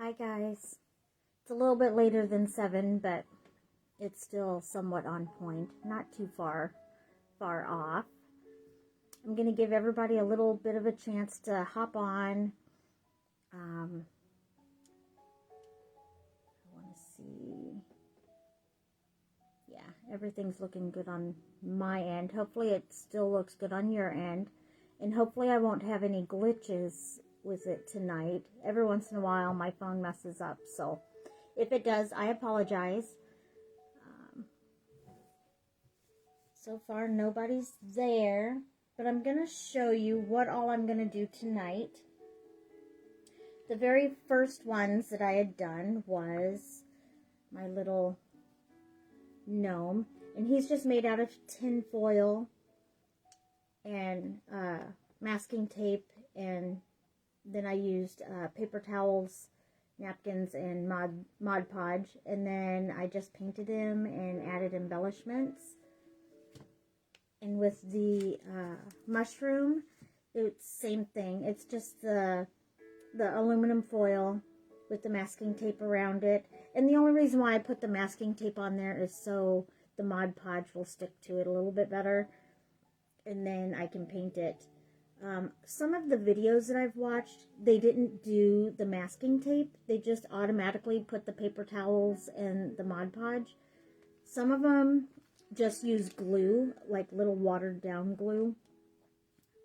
Hi guys. It's a little bit later than 7, but it's still somewhat on point. Not too far off. I'm going to give everybody a little bit of a chance to hop on. I want to see. Yeah, everything's looking good on my end. Hopefully it still looks good on your end. And hopefully I won't have any glitches with it tonight. Every once in a while my phone messes up, so if it does, I apologize. So far nobody's there, but I'm gonna show you what all I'm gonna do tonight. The very first ones that I had done was my little gnome, and he's just made out of tin foil and masking tape, and then I used paper towels, napkins, and Mod Podge, and then I just painted him and added embellishments. And with the mushroom, it's same thing. It's just the aluminum foil with the masking tape around it. And the only reason why I put the masking tape on there is so the Mod Podge will stick to it a little bit better. And then I can paint it. Some of the videos that I've watched, they didn't do the masking tape. They just automatically put the paper towels and the Mod Podge. Some of them just use glue, like little watered down glue.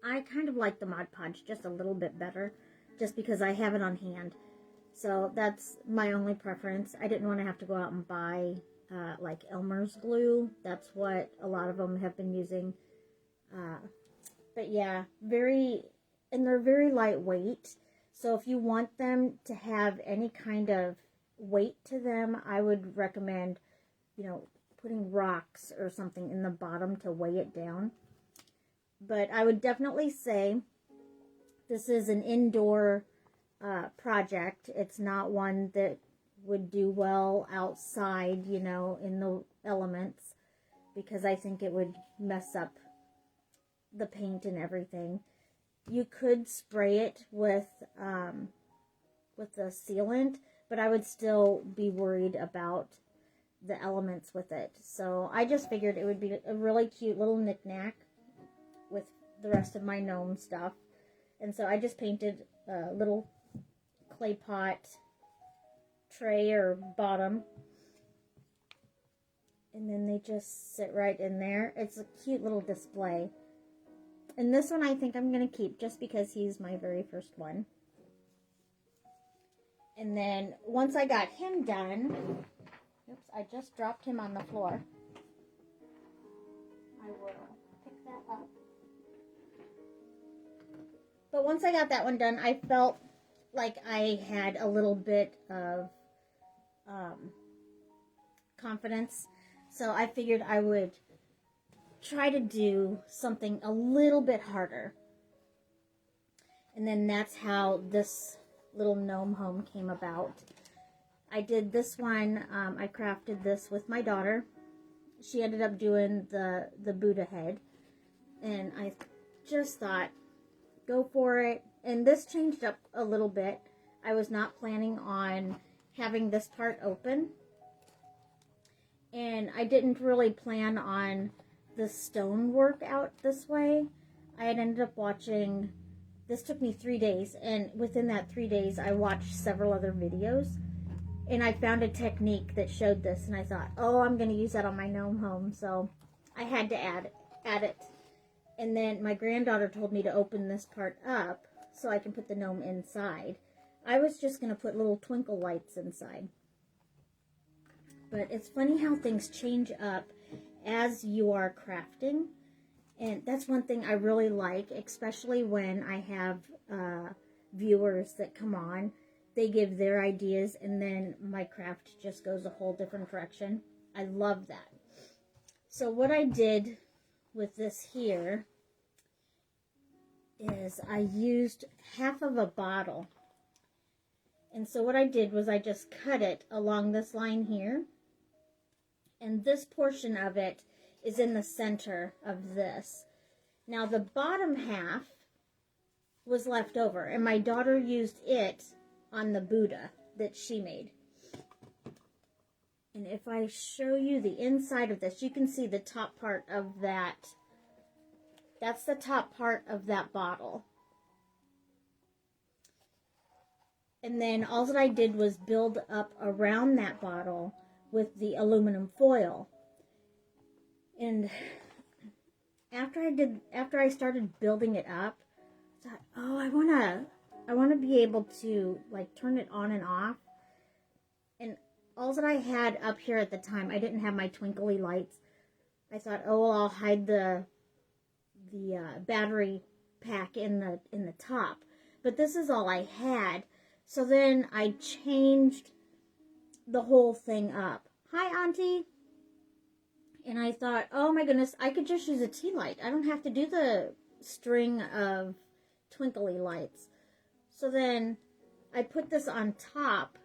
I kind of like the Mod Podge just a little bit better, just because I have it on hand. So that's my only preference. I didn't want to have to go out and buy like Elmer's glue. That's what a lot of them have been using. But yeah, and they're very lightweight. So if you want them to have any kind of weight to them, I would recommend, putting rocks or something in the bottom to weigh it down. But I would definitely say this is an indoor project. It's not one that would do well outside, in the elements, because I think it would mess up the paint and everything. You could spray it with the sealant, but I would still be worried about the elements with it. So I just figured it would be a really cute little knickknack with the rest of my gnome stuff. And so I just painted a little clay pot tray or bottom. And then they just sit right in there. It's a cute little display. And this one I think I'm going to keep just because he's my very first one. And then once I got him done, oops, I just dropped him on the floor. I will pick that up. But once I got that one done, I felt like I had a little bit of confidence. So I figured I would try to do something a little bit harder. And then that's how this little gnome home came about. I did this one, I crafted this with my daughter. She ended up doing the Buddha head. And I just thought, go for it. And this changed up a little bit. I was not planning on having this part open. And I didn't really plan on the stone work out this way. I had ended up watching, this took me 3 days, and within that 3 days I watched several other videos, and I found a technique that showed this, and I thought, oh, I'm going to use that on my gnome home, so I had to add it. And then my granddaughter told me to open this part up so I can put the gnome inside. I was just going to put little twinkle lights inside. But it's funny how things change up as you are crafting, and that's one thing I really like, especially when I have viewers that come on. They give their ideas, and then my craft just goes a whole different direction. I love that. So what I did with this here is I used half of a bottle, and so what I did was I just cut it along this line here. And this portion of it is in the center of this. Now the bottom half was left over, and my daughter used it on the Buddha. that she made. And if I show you the inside of this, you can see the top part of that. That's the top part of that bottle. And then all that I did was build up around that bottle with the aluminum foil. And after I started building it up, I thought, oh, I wanna be able to like turn it on and off. And all that I had up here at the time, I didn't have my twinkly lights. I thought, oh, well, I'll hide the battery pack in the top. But this is all I had. So then I changed the whole thing up. Hi, Auntie. And I thought, oh my goodness, I could just use a tea light. I don't have to do the string of twinkly lights. So then I put this on top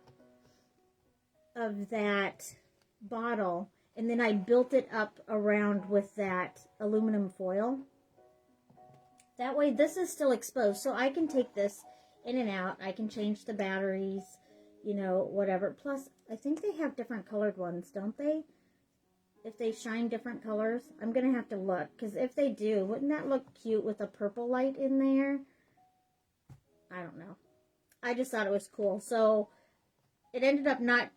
of that bottle, and then I built it up around with that aluminum foil. That way this is still exposed, so I can take this in and out. I can change the batteries, you know, whatever. Plus, I think they have different colored ones, don't they? If they shine different colors. I'm going to have to look, because if they do, wouldn't that look cute with a purple light in there? I don't know. I just thought it was cool. So, it ended up not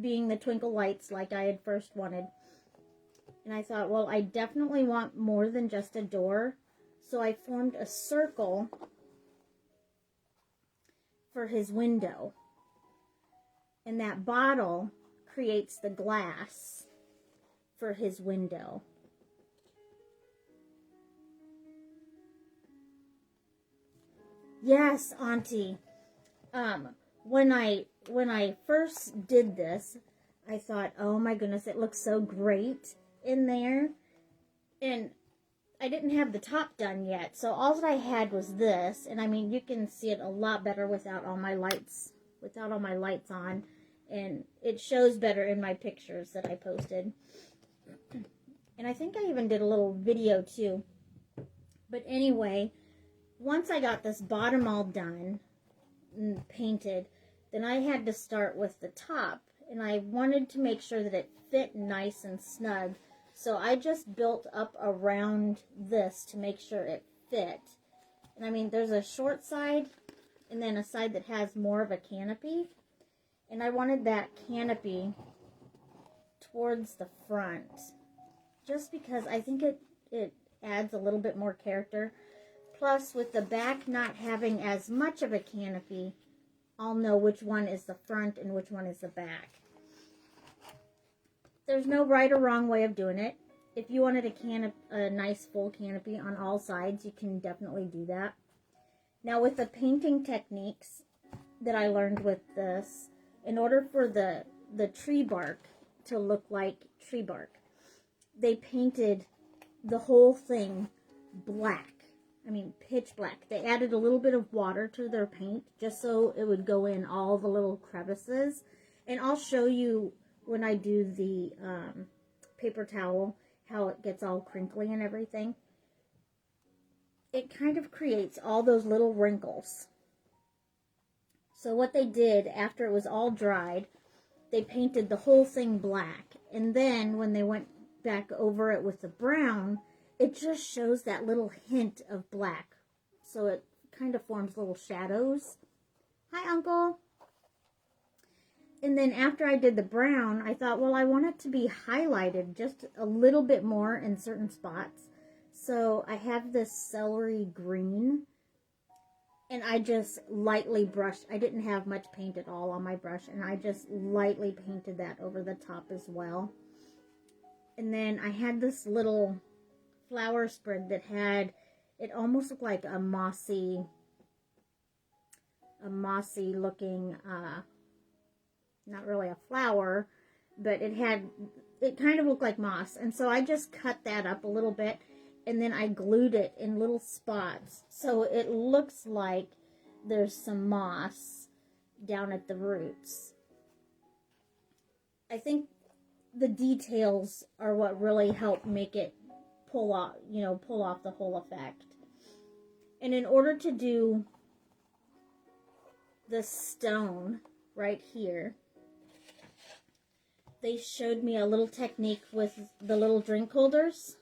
being the twinkle lights like I had first wanted. And I thought, well, I definitely want more than just a door. So I formed a circle for his window. And that bottle creates the glass for his window. Yes, Auntie. When I first did this, I thought, oh my goodness, it looks so great in there. And I didn't have the top done yet, so all that I had was this. And I mean, you can see it a lot better without all my lights on. And it shows better in my pictures that I posted. And I think I even did a little video too. But anyway, once I got this bottom all done and painted, then I had to start with the top. And I wanted to make sure that it fit nice and snug. So I just built up around this to make sure it fit. And I mean, there's a short side and then a side that has more of a canopy. And I wanted that canopy towards the front, just because I think it adds a little bit more character. Plus, with the back not having as much of a canopy, I'll know which one is the front and which one is the back. There's no right or wrong way of doing it. If you wanted a nice full canopy on all sides, you can definitely do that. Now, with the painting techniques that I learned with this, in order for the tree bark to look like tree bark, they painted the whole thing black. I mean, pitch black. They added a little bit of water to their paint just so it would go in all the little crevices. And I'll show you when I do the paper towel how it gets all crinkly and everything. It kind of creates all those little wrinkles. So what they did after it was all dried, they painted the whole thing black. And then when they went back over it with the brown, it just shows that little hint of black. So it kind of forms little shadows. Hi, Uncle. And then after I did the brown, I thought, well, I want it to be highlighted just a little bit more in certain spots. So I have this celery green. And I just lightly brushed. I didn't have much paint at all on my brush. And I just lightly painted that over the top as well. And then I had this little flower sprig that had, it almost looked like a mossy looking, not really a flower, but it kind of looked like moss. And so I just cut that up a little bit, and then I glued it in little spots. So it looks like there's some moss down at the roots. I think the details are what really help make it pull off the whole effect. And in order to do the stone, right here, they showed me a little technique with the little drink holders.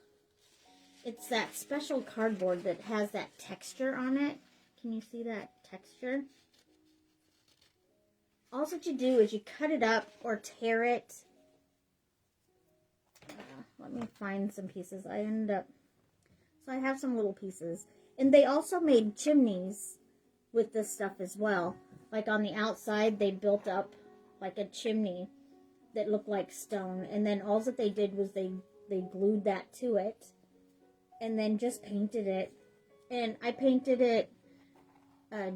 It's that special cardboard that has that texture on it. Can you see that texture? All that you do is you cut it up or tear it. Let me find some pieces. So I have some little pieces. And they also made chimneys with this stuff as well. Like on the outside, they built up like a chimney that looked like stone. And then all that they did was they glued that to it. And then just painted it. And I painted it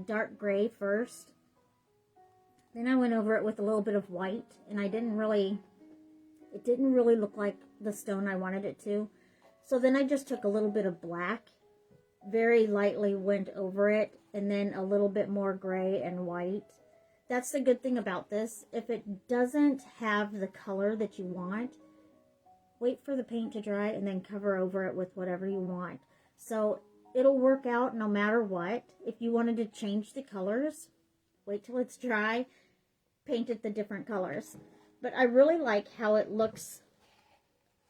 dark gray first. Then I went over it with a little bit of white. And it didn't really look like the stone I wanted it to. So then I just took a little bit of black, very lightly went over it, and then a little bit more gray and white. That's the good thing about this. If it doesn't have the color that you want, wait for the paint to dry and then cover over it with whatever you want. So it'll work out no matter what. If you wanted to change the colors, wait till it's dry, paint it the different colors. But I really like how it looks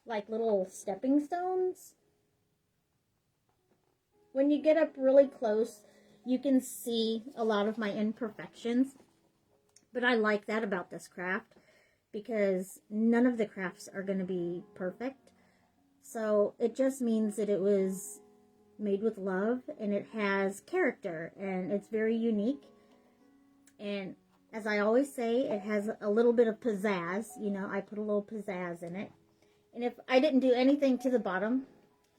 like little stepping stones. When you get up really close, you can see a lot of my imperfections. But I like that about this craft because none of the crafts are going to be perfect. So it just means that it was made with love and it has character and it's very unique. And as I always say, it has a little bit of pizzazz. You know, I put a little pizzazz in it. And if I didn't do anything to the bottom,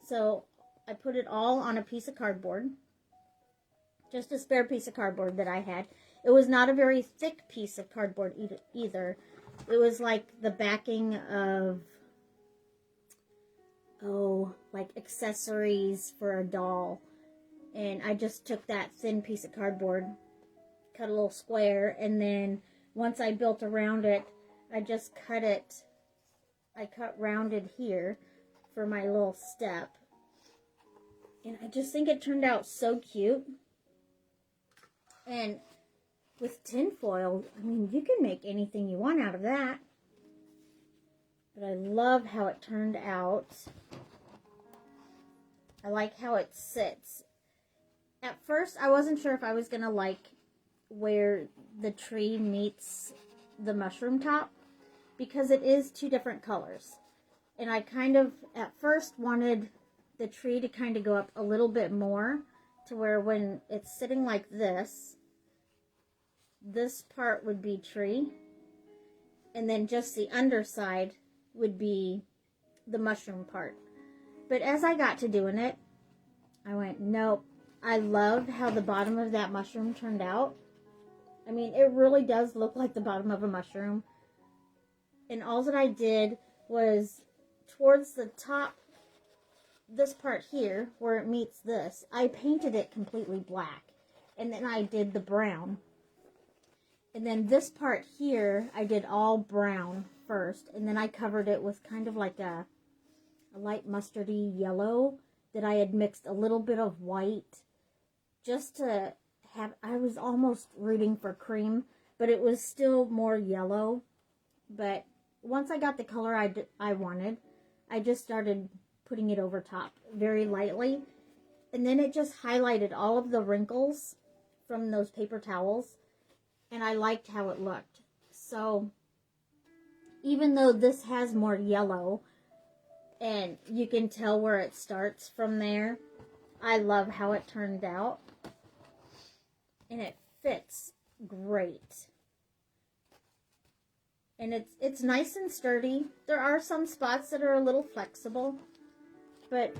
so I put it all on a piece of cardboard. Just a spare piece of cardboard that I had. It was not a very thick piece of cardboard either. It was like the backing of, like accessories for a doll. And I just took that thin piece of cardboard, cut a little square, and then once I built around it, I just cut it. I cut rounded here for my little step. And I just think it turned out so cute. And with tin foil, I mean, you can make anything you want out of that. But I love how it turned out. I like how it sits. At first, I wasn't sure if I was going to like where the tree meets the mushroom top, because it is two different colors. And I kind of, at first, wanted the tree to kind of go up a little bit more to where when it's sitting like this part would be tree. And then just the underside would be the mushroom part. But as I got to doing it, I went, nope. I love how the bottom of that mushroom turned out. I mean, it really does look like the bottom of a mushroom. And all that I did was towards the top, this part here, where it meets this, I painted it completely black. And then I did the brown. And then this part here, I did all brown first. And then I covered it with kind of like a light mustardy yellow that I had mixed a little bit of white just to have, I was almost rooting for cream, but it was still more yellow. But once I got the color I wanted, I just started putting it over top very lightly. And then it just highlighted all of the wrinkles from those paper towels. And I liked how it looked. So even though this has more yellow, and you can tell where it starts from there, I love how it turned out. And it fits great. And it's nice and sturdy. There are some spots that are a little flexible, but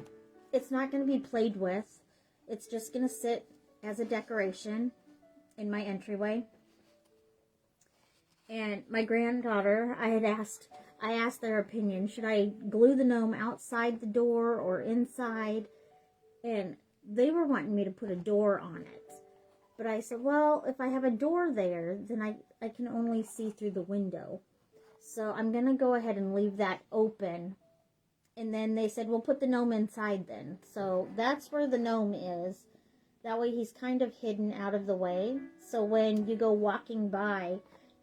it's not going to be played with. It's just going to sit as a decoration in my entryway. And my granddaughter, I asked their opinion. Should I glue the gnome outside the door or inside? And they were wanting me to put a door on it. But I said, well, if I have a door there, then I can only see through the window. So I'm going to go ahead and leave that open. And then they said, well, put the gnome inside then. So that's where the gnome is. That way he's kind of hidden out of the way. So when you go walking by,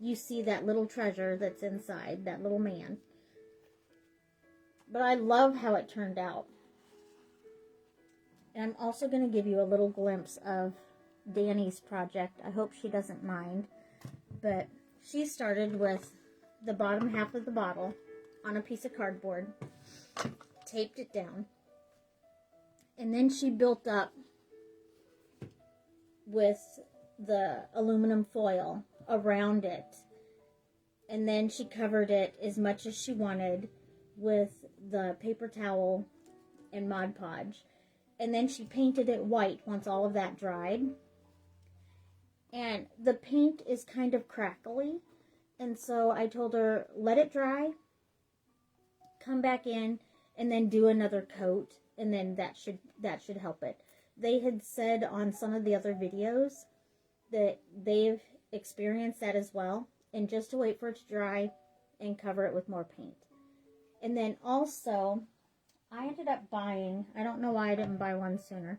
you see that little treasure that's inside, that little man. But I love how it turned out. And I'm also going to give you a little glimpse of Danny's project. I hope she doesn't mind. But she started with the bottom half of the bottle on a piece of cardboard, taped it down, and then she built up with the aluminum foil around it, and then she covered it as much as she wanted with the paper towel and Mod Podge, and then she painted it white once all of that dried. And the paint is kind of crackly, and so I told her, let it dry, come back in, and then do another coat, and then that should help it. They had said on some of the other videos that they've experienced that as well, and just to wait for it to dry and cover it with more paint. And then also, I ended up buying, I don't know why I didn't buy one sooner,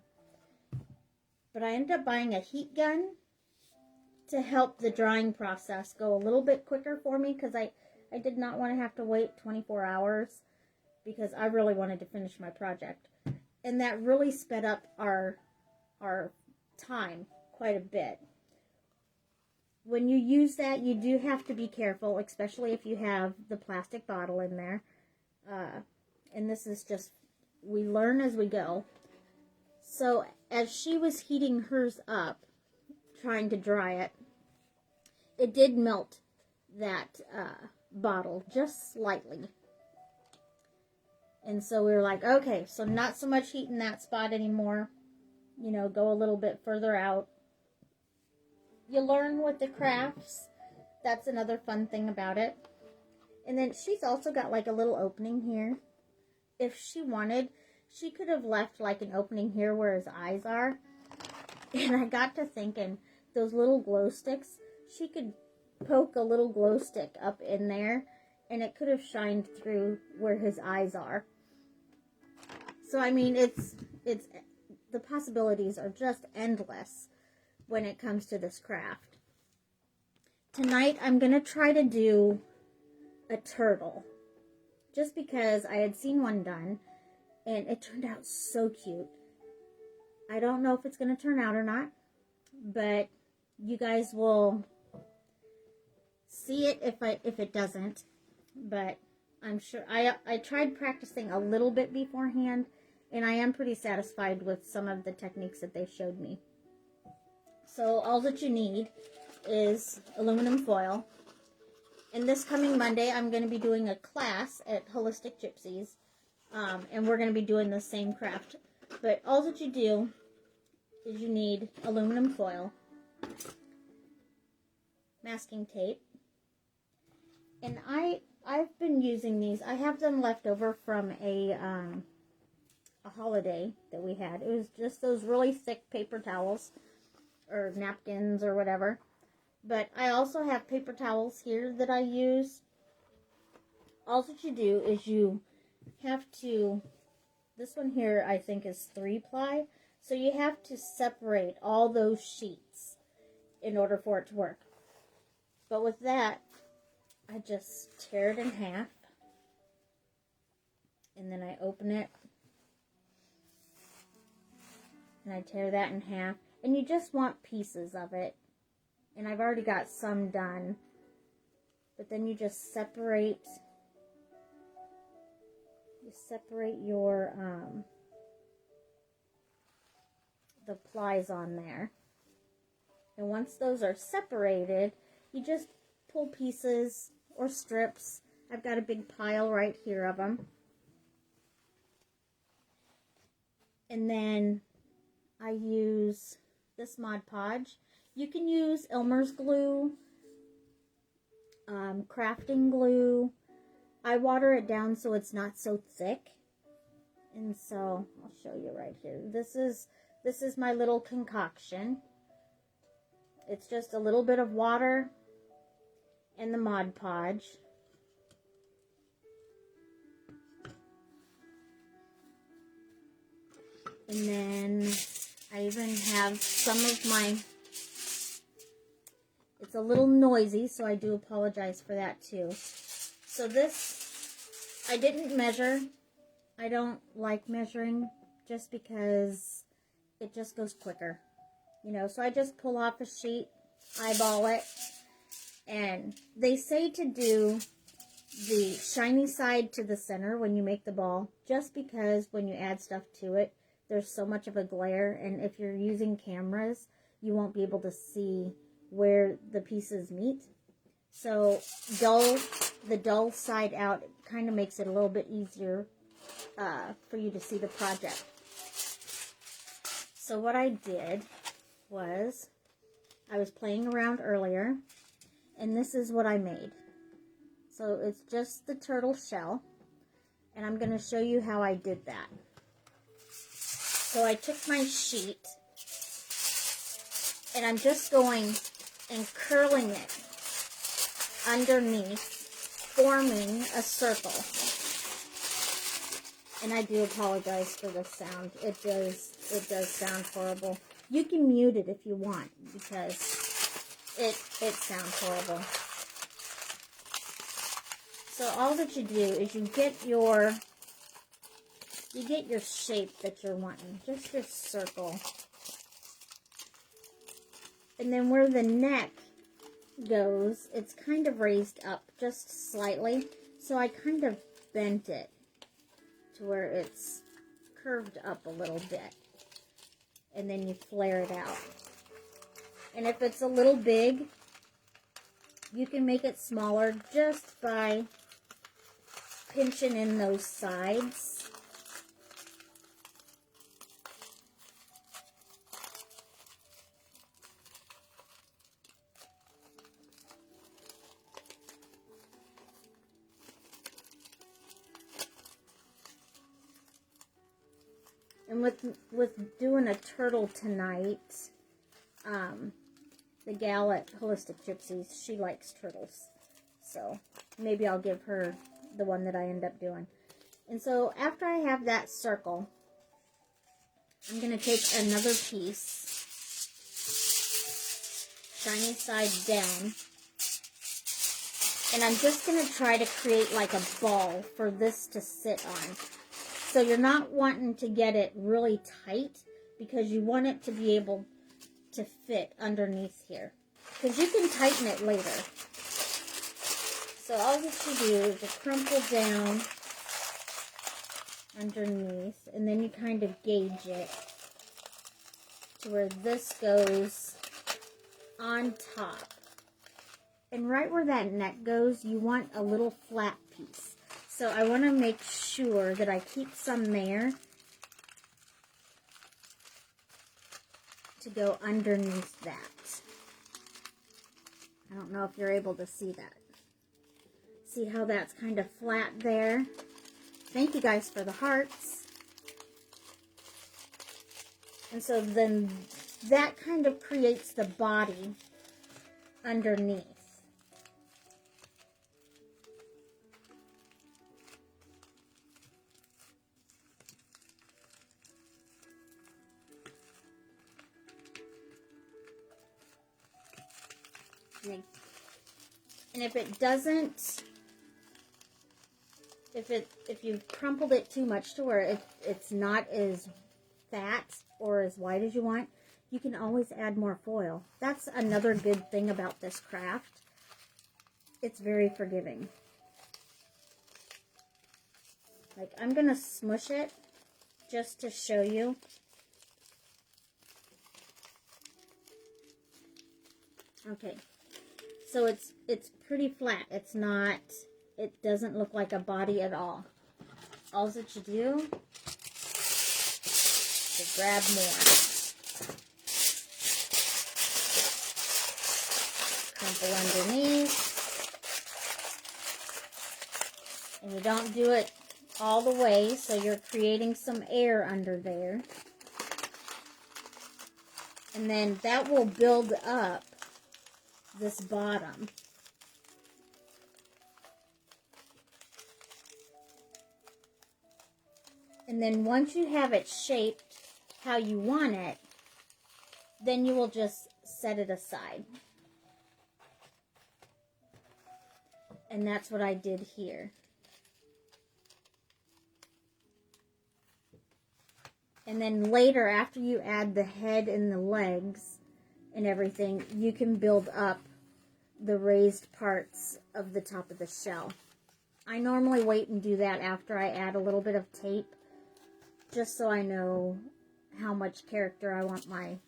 but I ended up buying a heat gun to help the drying process go a little bit quicker for me, because I did not want to have to wait 24 hours because I really wanted to finish my project. And that really sped up our time quite a bit. When you use that, you do have to be careful, especially if you have the plastic bottle in there. And this is just, we learn as we go. So as she was heating hers up, trying to dry it, it did melt that bottle just slightly. And so we were like, okay, so not so much heat in that spot anymore. You know, go a little bit further out. You learn with the crafts. That's another fun thing about it. And then she's also got like a little opening here. If she wanted, she could have left like an opening here where his eyes are. And I got to thinking, those little glow sticks, she could poke a little glow stick up in there, and it could have shined through where his eyes are. So I mean, it's the possibilities are just endless when it comes to this craft. Tonight I'm gonna try to do a turtle, just because I had seen one done and it turned out so cute. I don't know if it's gonna turn out or not, but you guys will see it if it doesn't. But I'm sure I tried practicing a little bit beforehand, and I am pretty satisfied with some of the techniques that they showed me. So all that you need is aluminum foil. And this coming Monday, I'm going to be doing a class at Holistic Gypsies, and we're going to be doing the same craft. But all that you do is you need aluminum foil, masking tape, and I've been using these. I have them left over from a holiday that we had. It was just those really thick paper towels or napkins or whatever. But I also have paper towels here that I use. All that you do is you have to, this one here I think is 3-ply, so you have to separate all those sheets in order for it to work. But with that, I just tear it in half, and then I open it, and I tear that in half, and you just want pieces of it. And I've already got some done, but then you just separate your the plies on there. And once those are separated, you just pull pieces or strips. I've got a big pile right here of them. And then I use this Mod Podge. You can use Elmer's glue, crafting glue. I water it down so it's not so thick. And so I'll show you right here. This is my little concoction. It's just a little bit of water and the Mod Podge. And then I even have some of my, It's a little noisy, so I do apologize for that too. So this, I didn't measure. I don't like measuring just because it just goes quicker. You know, so I just pull off a sheet, eyeball it, and they say to do the shiny side to the center when you make the ball, just because when you add stuff to it, there's so much of a glare, and if you're using cameras, you won't be able to see where the pieces meet. So the dull side out kind of makes it a little bit easier for you to see the project. So what I did was, I was playing around earlier, and this is what I made. So it's just the turtle shell, and I'm going to show you how I did that. So I took my sheet, and I'm just going and curling it underneath, forming a circle. And I do apologize for the sound. It does sound horrible. You can mute it if you want, because it sounds horrible. So all that you do is you get your shape that you're wanting, just your circle. And then where the neck goes, it's kind of raised up just slightly. So I kind of bent it to where it's curved up a little bit. And then you flare it out. And if it's a little big, you can make it smaller just by pinching in those sides. And with doing a turtle tonight, the gal at Holistic Gypsies, she likes turtles. So maybe I'll give her the one that I end up doing. And so after I have that circle, I'm going to take another piece, shiny side down, and I'm just going to try to create like a ball for this to sit on. So you're not wanting to get it really tight, because you want it to be able to fit underneath here. Because you can tighten it later. So all that you do is you crumple down underneath, and then you kind of gauge it to where this goes on top. And right where that neck goes, you want a little flat piece. So I want to make sure that I keep some there to go underneath that. I don't know if you're able to see that. See how that's kind of flat there? Thank you guys for the hearts. And so then that kind of creates the body underneath. And if it doesn't, if you've crumpled it too much to where it's not as fat or as white as you want, you can always add more foil. That's another good thing about this craft. It's very forgiving. Like, I'm going to smush it just to show you. Okay. So it's pretty flat. It's not, it doesn't look like a body at all. All that you do is grab more. Crumple underneath. And you don't do it all the way, so you're creating some air under there. And then that will build up this bottom. And then once you have it shaped how you want it, then you will just set it aside. And that's what I did here. And then later, after you add the head and the legs and everything, you can build up the raised parts of the top of the shell. I normally wait and do that after I add a little bit of tape, just so I know how much character I want my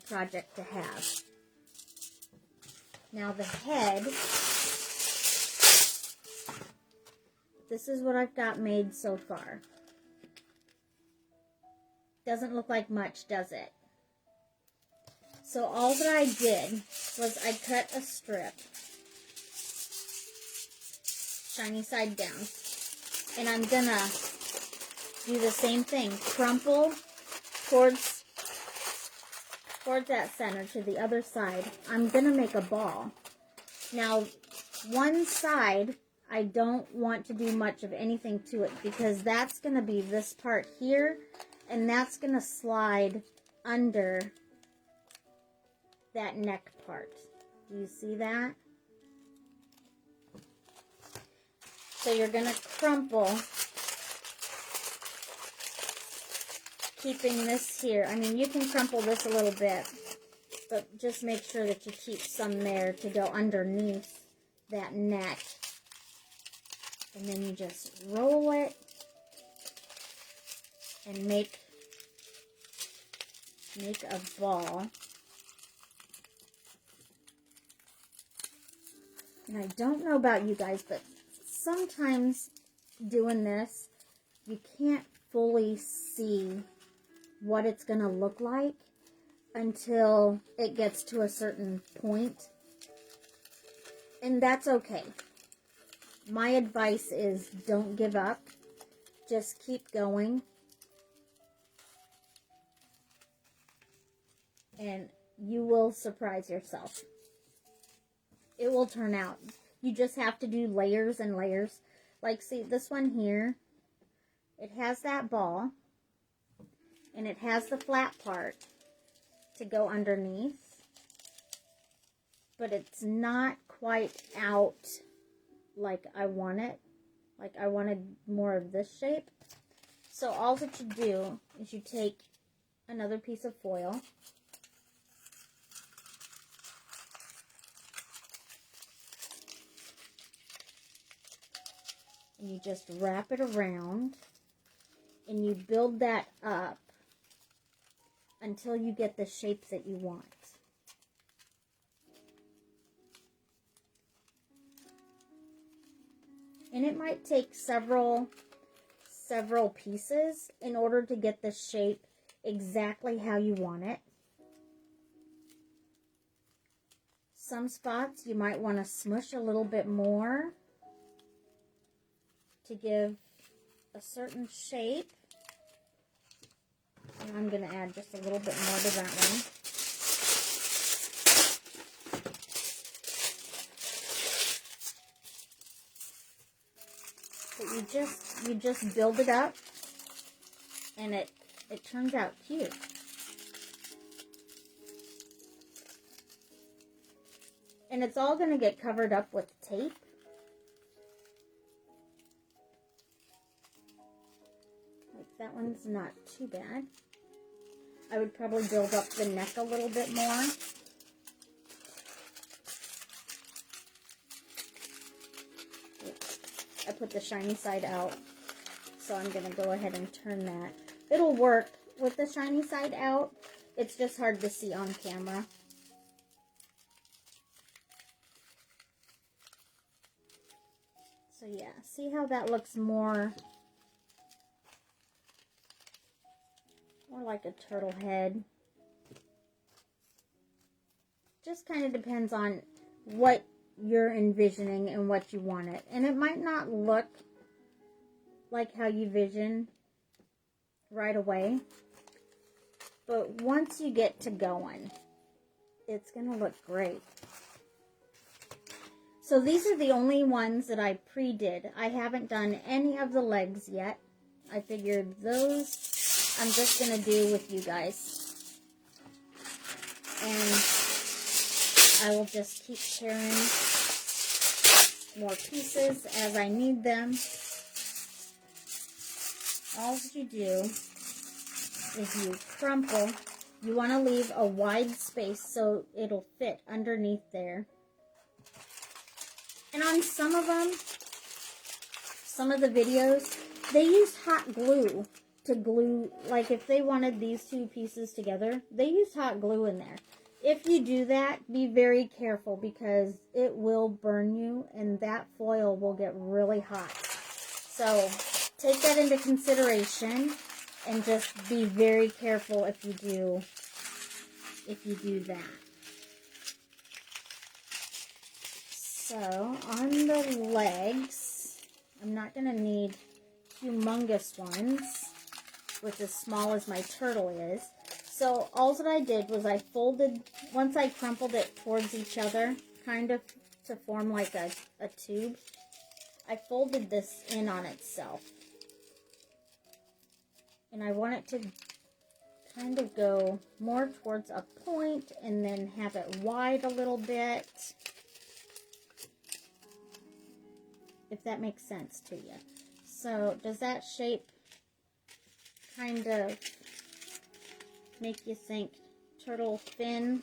project to have. Now the head, this is what I've got made so far. Doesn't look like much, does it? So all that I did was I cut a strip, shiny side down, and I'm gonna do the same thing. Crumple towards that center to the other side. I'm gonna make a ball. Now, one side, I don't want to do much of anything to it because that's gonna be this part here, and that's gonna slide under that neck part. Do you see that? So you're gonna crumple, keeping this here. I mean, you can crumple this a little bit, but just make sure that you keep some there to go underneath that neck. And then you just roll it and make a ball. And I don't know about you guys, but sometimes doing this, you can't fully see what it's going to look like until it gets to a certain point. And that's okay. My advice is don't give up. Just keep going. And you will surprise yourself. It will turn out. You just have to do layers and layers. Like, see, this one here, it has that ball, and it has the flat part to go underneath, but it's not quite out like I want it. Like, I wanted more of this shape. So all that you do is you take another piece of foil, and you just wrap it around, and you build that up until you get the shape that you want. And it might take several pieces in order to get the shape exactly how you want it. Some spots you might want to smush a little bit more to give a certain shape. And I'm going to add just a little bit more to that one. But you just build it up, and it turns out cute. And it's all going to get covered up with tape. Like, that one's not too bad. I would probably build up the neck a little bit more. I put the shiny side out, so I'm going to go ahead and turn that. It'll work with the shiny side out. It's just hard to see on camera. So yeah, see how that looks more like a turtle head. Just kind of depends on what you're envisioning and what you want it. And it might not look like how you vision right away, but once you get to going, it's gonna look great. So these are the only ones that I pre-did. I haven't done any of the legs yet. I figured those I'm just gonna do with you guys, and I will just keep sharing more pieces as I need them. All you do is you crumple. You want to leave a wide space so it'll fit underneath there. And on some of them, some of the videos, they use hot glue to glue, like if they wanted these two pieces together, they use hot glue in there. If you do that, be very careful because it will burn you and that foil will get really hot. So take that into consideration and just be very careful if you do that. So on the legs, I'm not going to need humongous ones with as small as my turtle is. So all that I did was I folded, once I crumpled it towards each other, kind of to form like a tube, I folded this in on itself. And I want it to kind of go more towards a point and then have it wide a little bit. If that makes sense to you. So does that shape kind of make you think turtle fin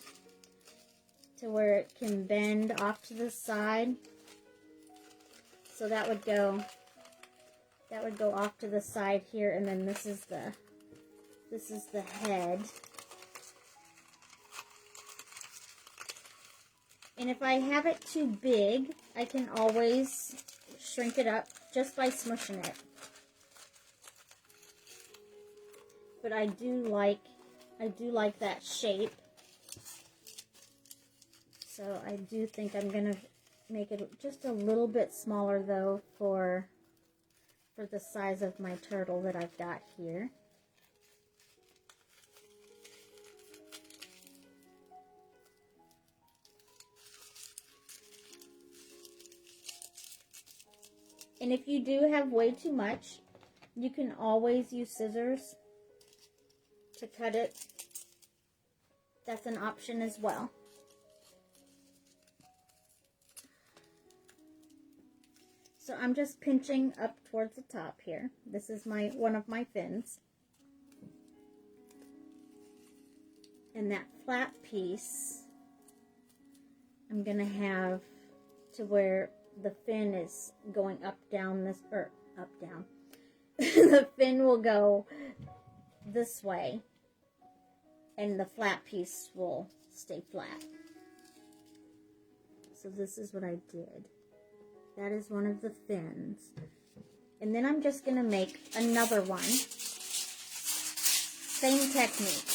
to where it can bend off to the side? So that would go off to the side here, and then this is the head. And if I have it too big, I can always shrink it up just by smushing it. But I do like that shape. So I do think I'm gonna make it just a little bit smaller though for the size of my turtle that I've got here. And if you do have way too much, you can always use scissors to cut it. That's an option as well. So I'm just pinching up towards the top here. This is one of my fins. And that flat piece, I'm gonna have to where the fin is going up, down this, or up, down. The fin will go this way, and the flat piece will stay flat. So this is what I did. That is one of the fins. And then I'm just going to make another one. Same technique.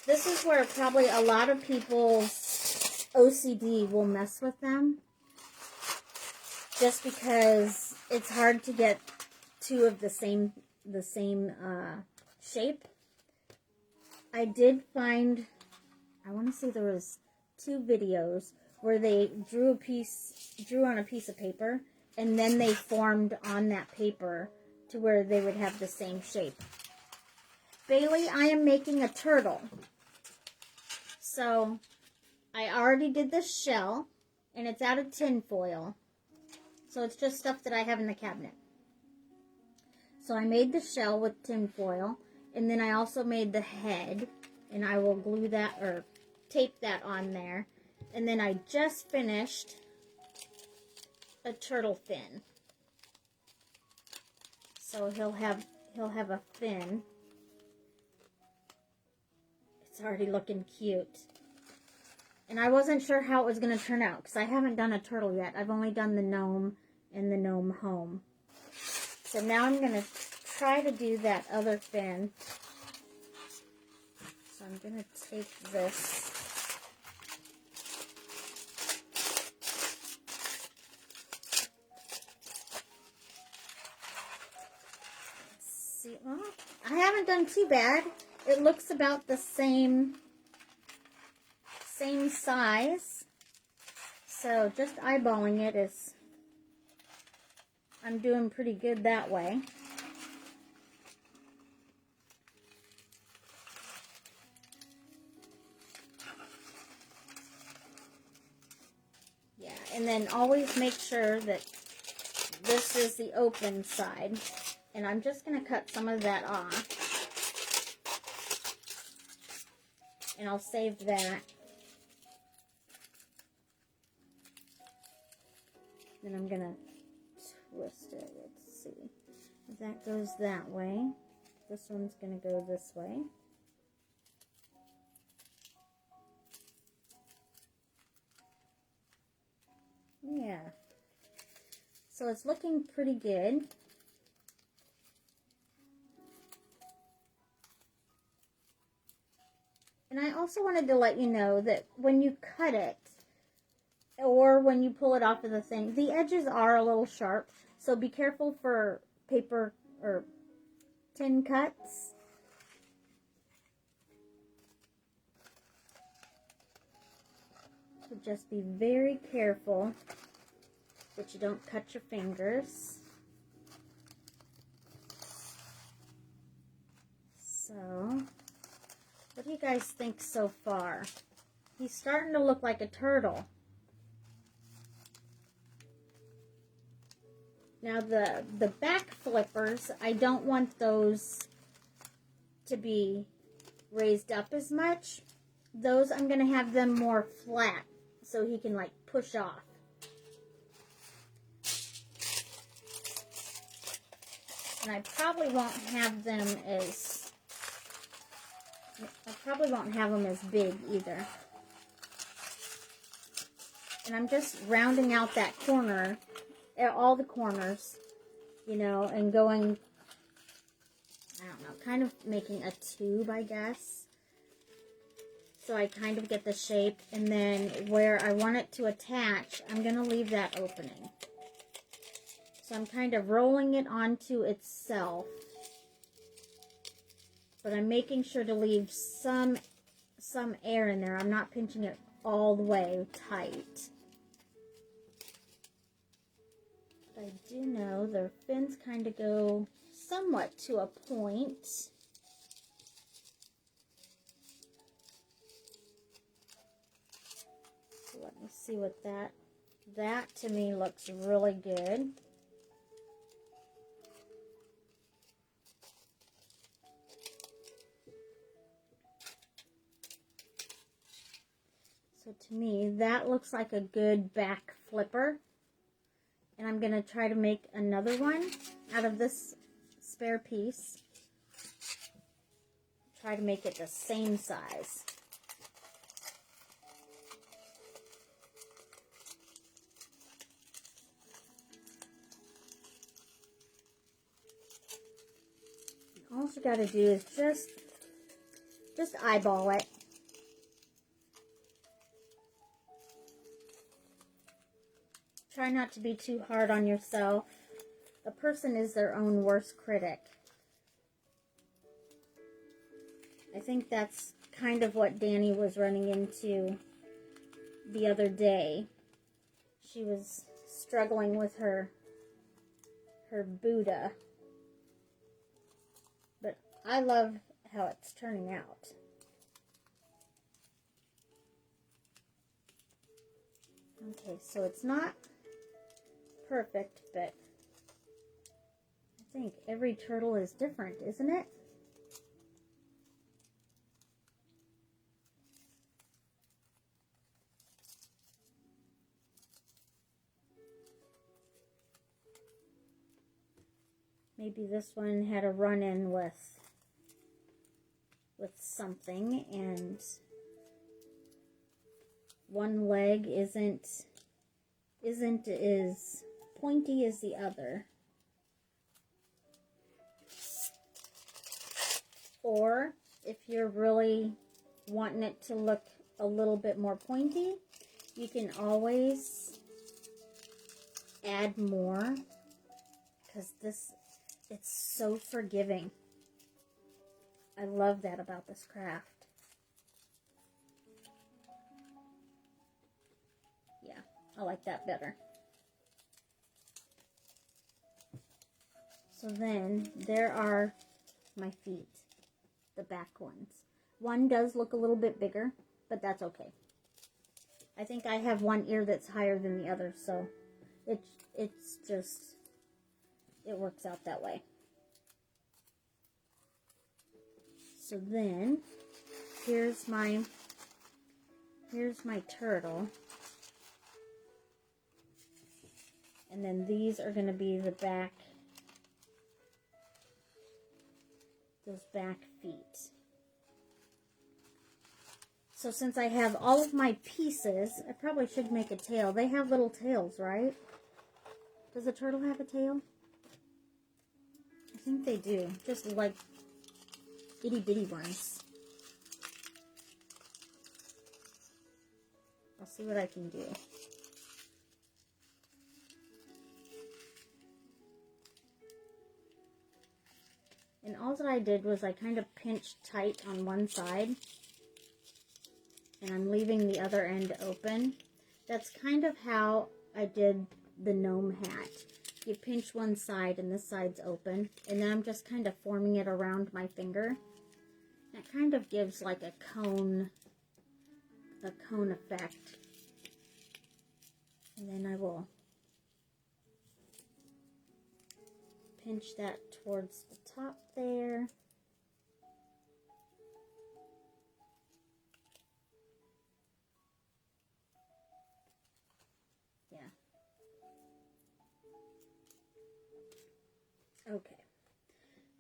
This is where probably a lot of people's OCD will mess with them. Just because it's hard to get two of the same shape. I did find, I want to say there was 2 videos where they drew on a piece of paper, and then they formed on that paper to where they would have the same shape. Bailey, I am making a turtle. So, I already did the shell, and it's out of tin foil. So it's just stuff that I have in the cabinet. So I made the shell with tin foil, and then I also made the head, and I will glue that, or tape that on there. And then I just finished a turtle fin. So he'll have a fin. It's already looking cute. And I wasn't sure how it was going to turn out because I haven't done a turtle yet. I've only done the gnome and the gnome home. So now I'm going to try to do that other fin. So I'm going to take this. Well, I haven't done too bad. It looks about the same size. So just eyeballing it is, I'm doing pretty good that way. And then always make sure that this is the open side. And I'm just going to cut some of that off. And I'll save that. Then I'm going to twist it. Let's see. That goes that way. This one's going to go this way. Yeah. So it's looking pretty good. And I also wanted to let you know that when you cut it, or when you pull it off of the thing, the edges are a little sharp. So be careful for paper or tin cuts. So just be very careful that you don't cut your fingers. So, what do you guys think so far? He's starting to look like a turtle. Now the back flippers, I don't want those to be raised up as much. Those, I'm going to have them more flat so he can like push off. And I probably won't have them as big either. And I'm just rounding out that corner, all the corners, you know, and going, I don't know, kind of making a tube, I guess. So I kind of get the shape, and then where I want it to attach, I'm going to leave that opening. So I'm kind of rolling it onto itself, but I'm making sure to leave some air in there. I'm not pinching it all the way tight. I do know their fins kind of go somewhat to a point. So let me see what that to me looks really good. So to me, that looks like a good back flipper. And I'm going to try to make another one out of this spare piece. Try to make it the same size. All you got to do is just eyeball it. Try not to be too hard on yourself. A person is their own worst critic. I think that's kind of what Danny was running into the other day. She was struggling with her Buddha. But I love how it's turning out. Okay, so it's not perfect, but I think every turtle is different, isn't it? Maybe this one had a run-in with something, and one leg isn't as pointy as the other. Or if you're really wanting it to look a little bit more pointy, you can always add more, because it's so forgiving. I love that about this craft. Yeah, I like that better. So then, there are my feet, the back ones. One does look a little bit bigger, but that's okay. I think I have one ear that's higher than the other, so it's just, it works out that way. So then, here's my turtle. And then these are going to be the back, those back feet. So since I have all of my pieces, I probably should make a tail. They have little tails, right? Does a turtle have a tail? I think they do. Just like itty bitty ones. I'll see what I can do. And all that I did was I kind of pinched tight on one side. And I'm leaving the other end open. That's kind of how I did the gnome hat. You pinch one side and this side's open. And then I'm just kind of forming it around my finger. That kind of gives like a cone effect. And then I will pinch that towards the top there. Yeah. Okay.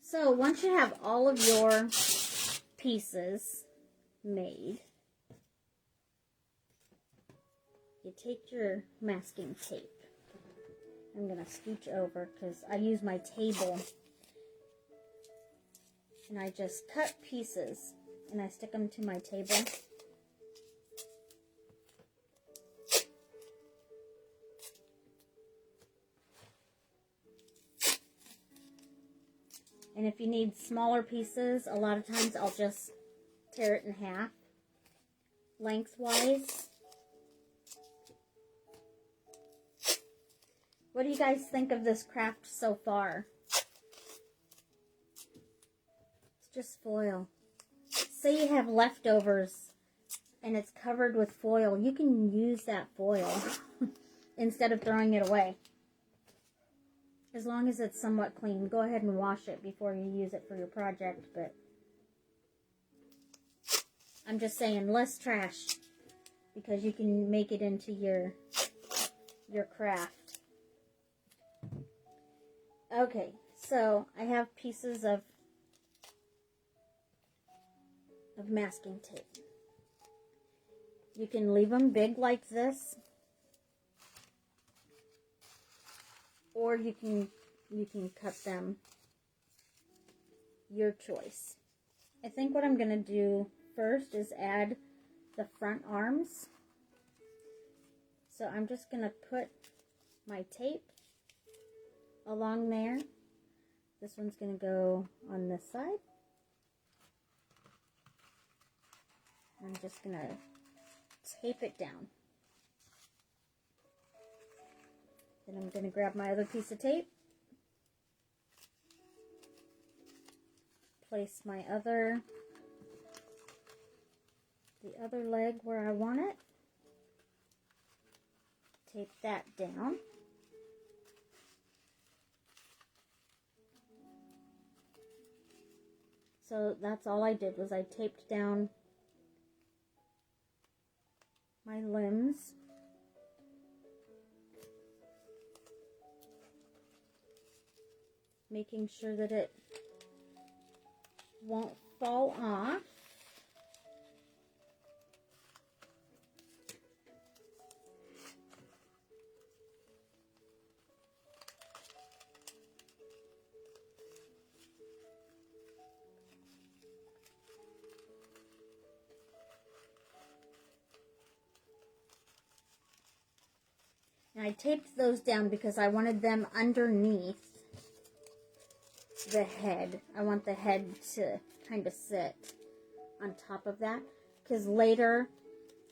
So once you have all of your pieces made, you take your masking tape. I'm going to scooch over because I use my table. And I just cut pieces and I stick them to my table. And if you need smaller pieces, a lot of times I'll just tear it in half lengthwise. What do you guys think of this craft so far? It's just foil. Say you have leftovers and it's covered with foil. You can use that foil instead of throwing it away. As long as it's somewhat clean. Go ahead and wash it before you use it for your project, but I'm just saying less trash because you can make it into your craft. Okay, so I have pieces of masking tape. You can leave them big like this, or you can cut them, your choice. I think what I'm going to do first is add the front arms. So I'm just going to put my tape along there. This one's going to go on this side. I'm just going to tape it down. Then I'm going to grab my other piece of tape. Place my the other leg where I want it. Tape that down. So that's all I did, was I taped down my limbs. Making sure that it won't fall off. And I taped those down because I wanted them underneath the head. I want the head to kind of sit on top of that. Because later,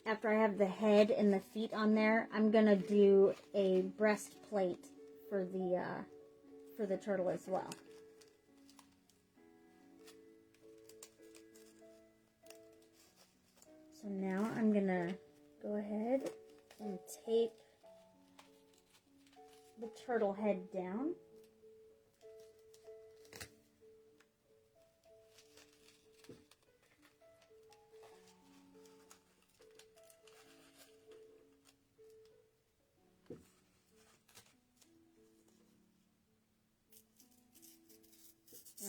after I have the head and the feet on there, I'm going to do a breastplate for the turtle as well. So now I'm going to go ahead and tape the turtle head down.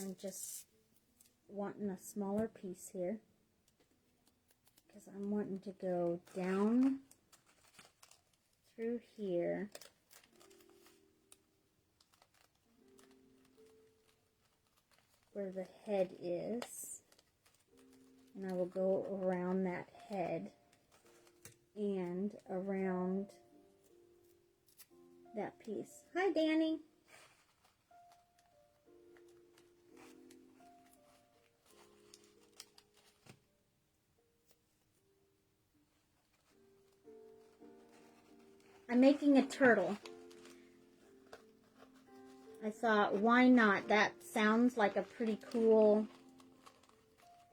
I'm just wanting a smaller piece here because I'm wanting to go down through here where the head is, and I will go around that head and around that piece. Hi, Danny. I'm making a turtle. I thought, why not? That sounds like a pretty cool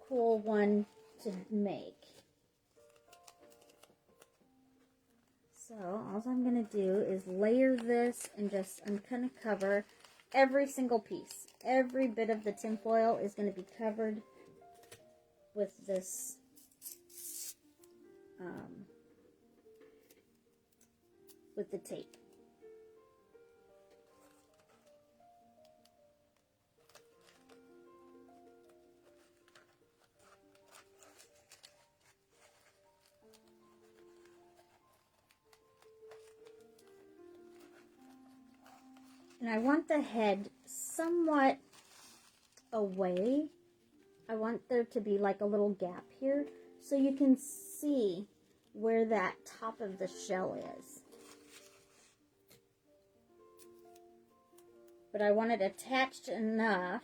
one to make. So all I'm going to do is layer this and I'm going to cover every single piece. Every bit of the tinfoil is going to be covered with this with the tape. And I want the head somewhat away. I want there to be like a little gap here so you can see where that top of the shell is. But I want it attached enough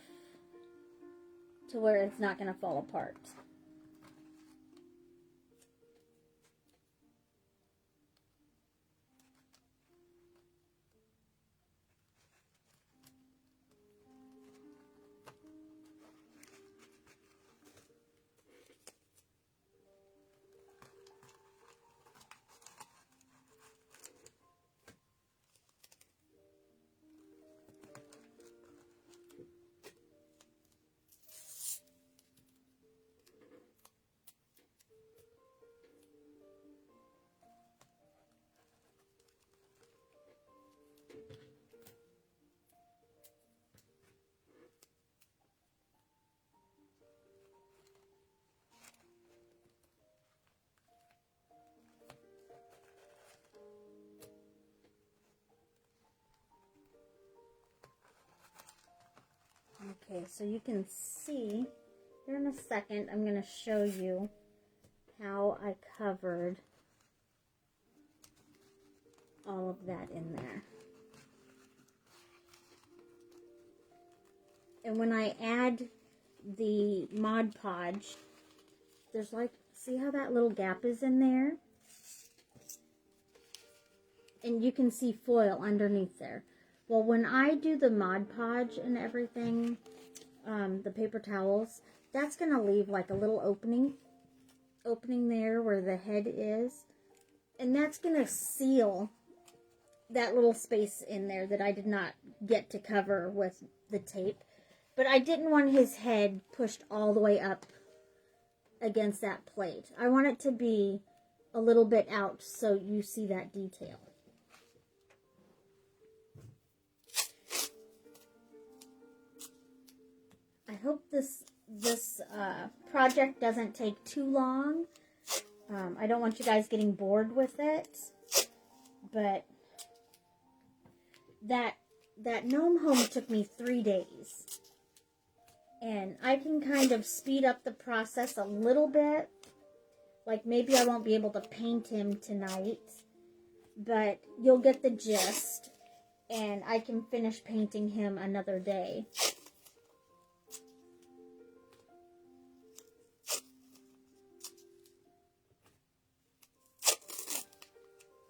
to where it's not going to fall apart. Okay, so you can see here in a second, I'm going to show you how I covered all of that in there. And when I add the Mod Podge, there's like, see how that little gap is in there? And you can see foil underneath there. Well, when I do the Mod Podge and everything, the paper towels, that's going to leave like a little opening there where the head is. And that's going to seal that little space in there that I did not get to cover with the tape. But I didn't want his head pushed all the way up against that plate. I want it to be a little bit out so you see that detail. I hope this project doesn't take too long. I don't want you guys getting bored with it, but that gnome home took me 3 days, and I can kind of speed up the process a little bit. Like maybe I won't be able to paint him tonight, but you'll get the gist, and I can finish painting him another day.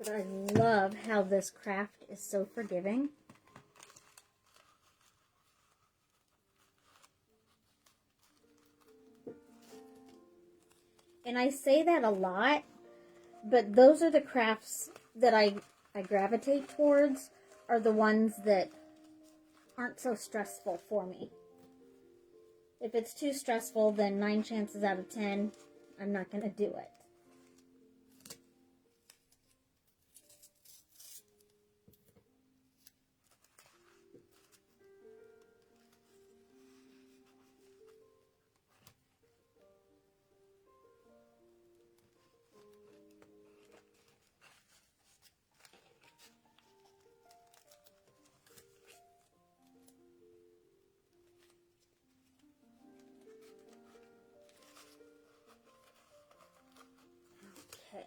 But I love how this craft is so forgiving. And I say that a lot, But those are the crafts that I gravitate towards, are the ones that aren't so stressful for me. If it's too stressful, then 9 chances out of 10, I'm not going to do it. Okay.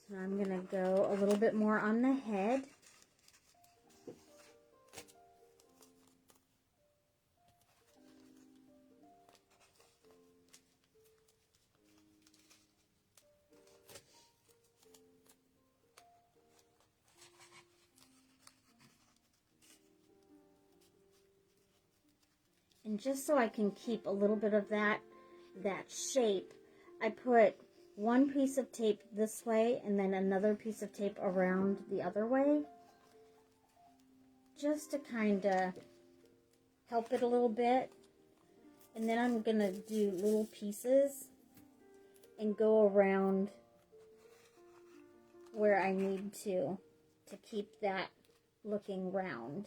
So I'm going to go a little bit more on the head. And just so I can keep a little bit of that shape, I put one piece of tape this way and then another piece of tape around the other way, just to kind of help it a little bit. And then I'm going to do little pieces and go around where I need to keep that looking round.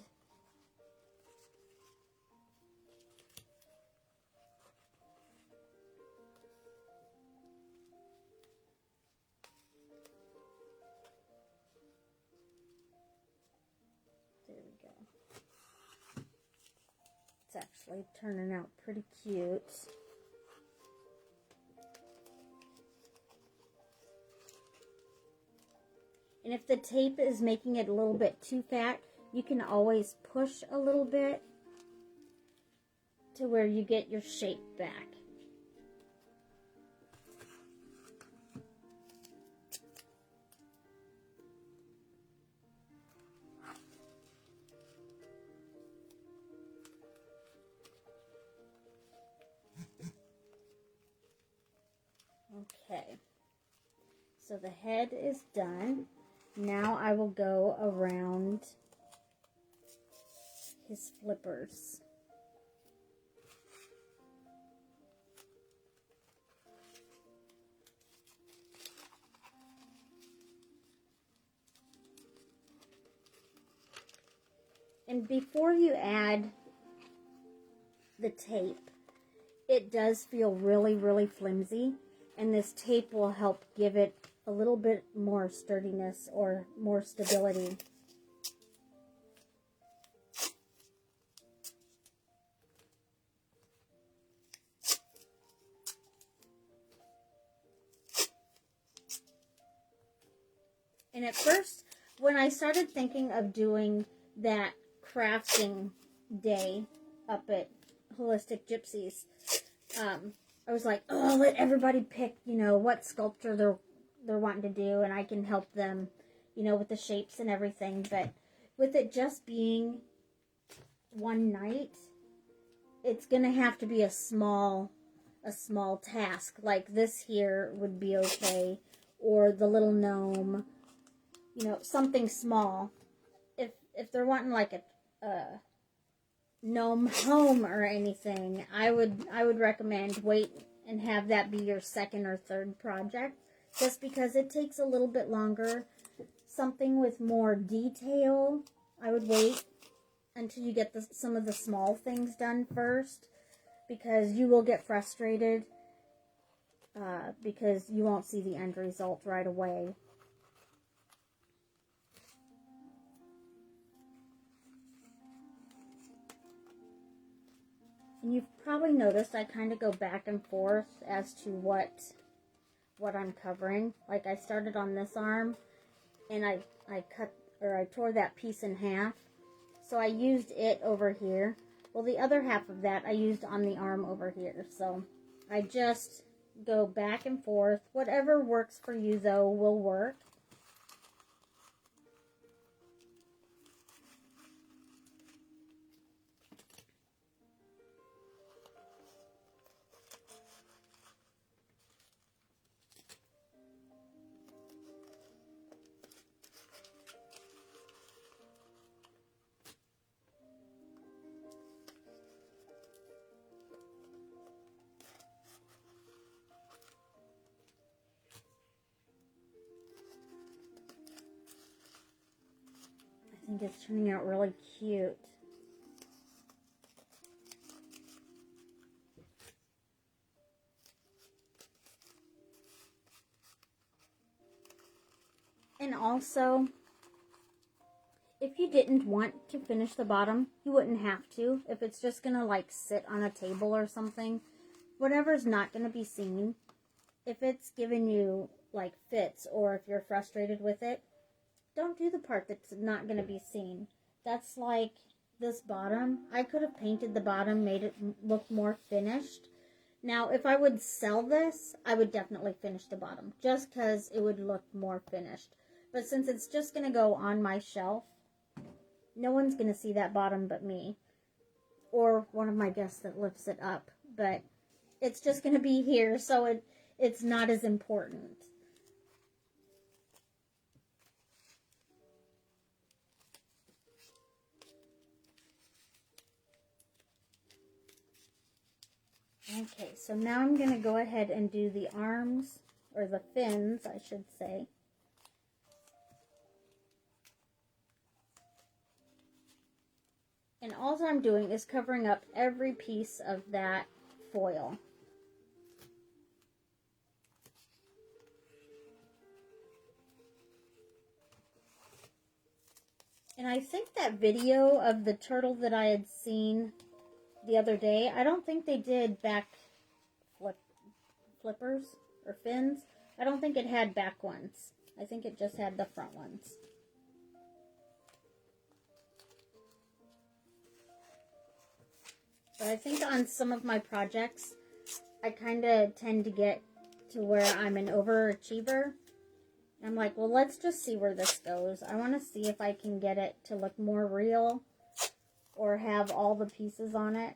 There we go. It's actually turning out pretty cute. And if the tape is making it a little bit too fat, you can always push a little bit to where you get your shape back. Okay, so the head is done. Now I will go around his flippers. And before you add the tape, it does feel really, really flimsy, and this tape will help give it a little bit more sturdiness or more stability. And at first, when I started thinking of doing that crafting day up at Holistic Gypsies, I was like, oh, let everybody pick, what sculpture they're wanting to do, and I can help them, with the shapes and everything. But with it just being one night, it's gonna have to be a small task. Like this here would be okay, or the little gnome, something small. If they're wanting like a gnome home or anything, I would recommend wait and have that be your second or third project, just because it takes a little bit longer. Something with more detail, I would wait until you get some of the small things done first, because you will get frustrated because you won't see the end result right away. And you've probably noticed I kind of go back and forth as to what I'm covering. Like I started on this arm, and I tore that piece in half. So I used it over here. Well, the other half of that I used on the arm over here. So I just go back and forth. Whatever works for you, though, will work. think it's turning out really cute. And also, if you didn't want to finish the bottom, you wouldn't have to. If it's just going to like sit on a table or something, whatever's not going to be seen, if it's giving you like fits or if you're frustrated with it, don't do the part that's not going to be seen. That's like this bottom. I could have painted the bottom, made it look more finished. Now, if I would sell this, I would definitely finish the bottom, just because it would look more finished. But since it's just going to go on my shelf, no one's going to see that bottom but me. Or one of my guests that lifts it up. But it's just going to be here, so it's not as important. Okay, so now I'm going to go ahead and do the arms, or the fins, I should say. And all I'm doing is covering up every piece of that foil. And I think that video of the turtle that I had seen the other day, I don't think they did back flippers or fins. I don't think it had back ones. I think it just had the front ones. But I think on some of my projects, I kind of tend to get to where I'm an overachiever. I'm like, well, let's just see where this goes. I want to see if I can get it to look more real or have all the pieces on it.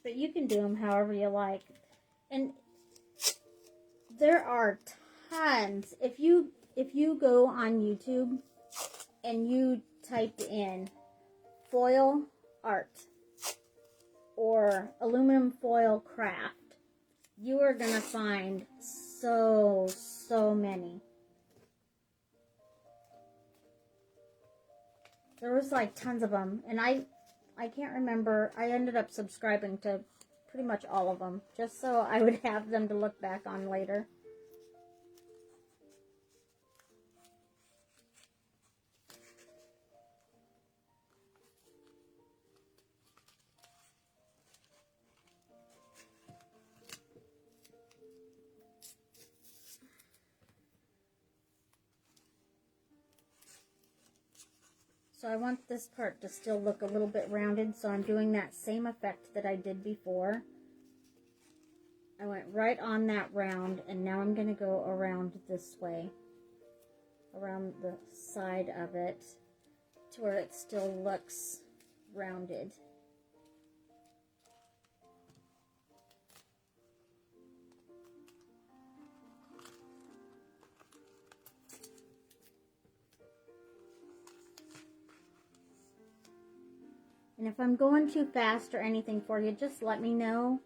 But you can do them however you like. And there are tons. If you go on YouTube and you type in foil art or aluminum foil craft, you are going to find so many. There was like tons of them, and I can't remember. I ended up subscribing to pretty much all of them, just so I would have them to look back on later. So I want this part to still look a little bit rounded, so I'm doing that same effect that I did before. I went right on that round, and now I'm going to go around this way, around the side of it, to where it still looks rounded. And if I'm going too fast or anything for you, just let me know.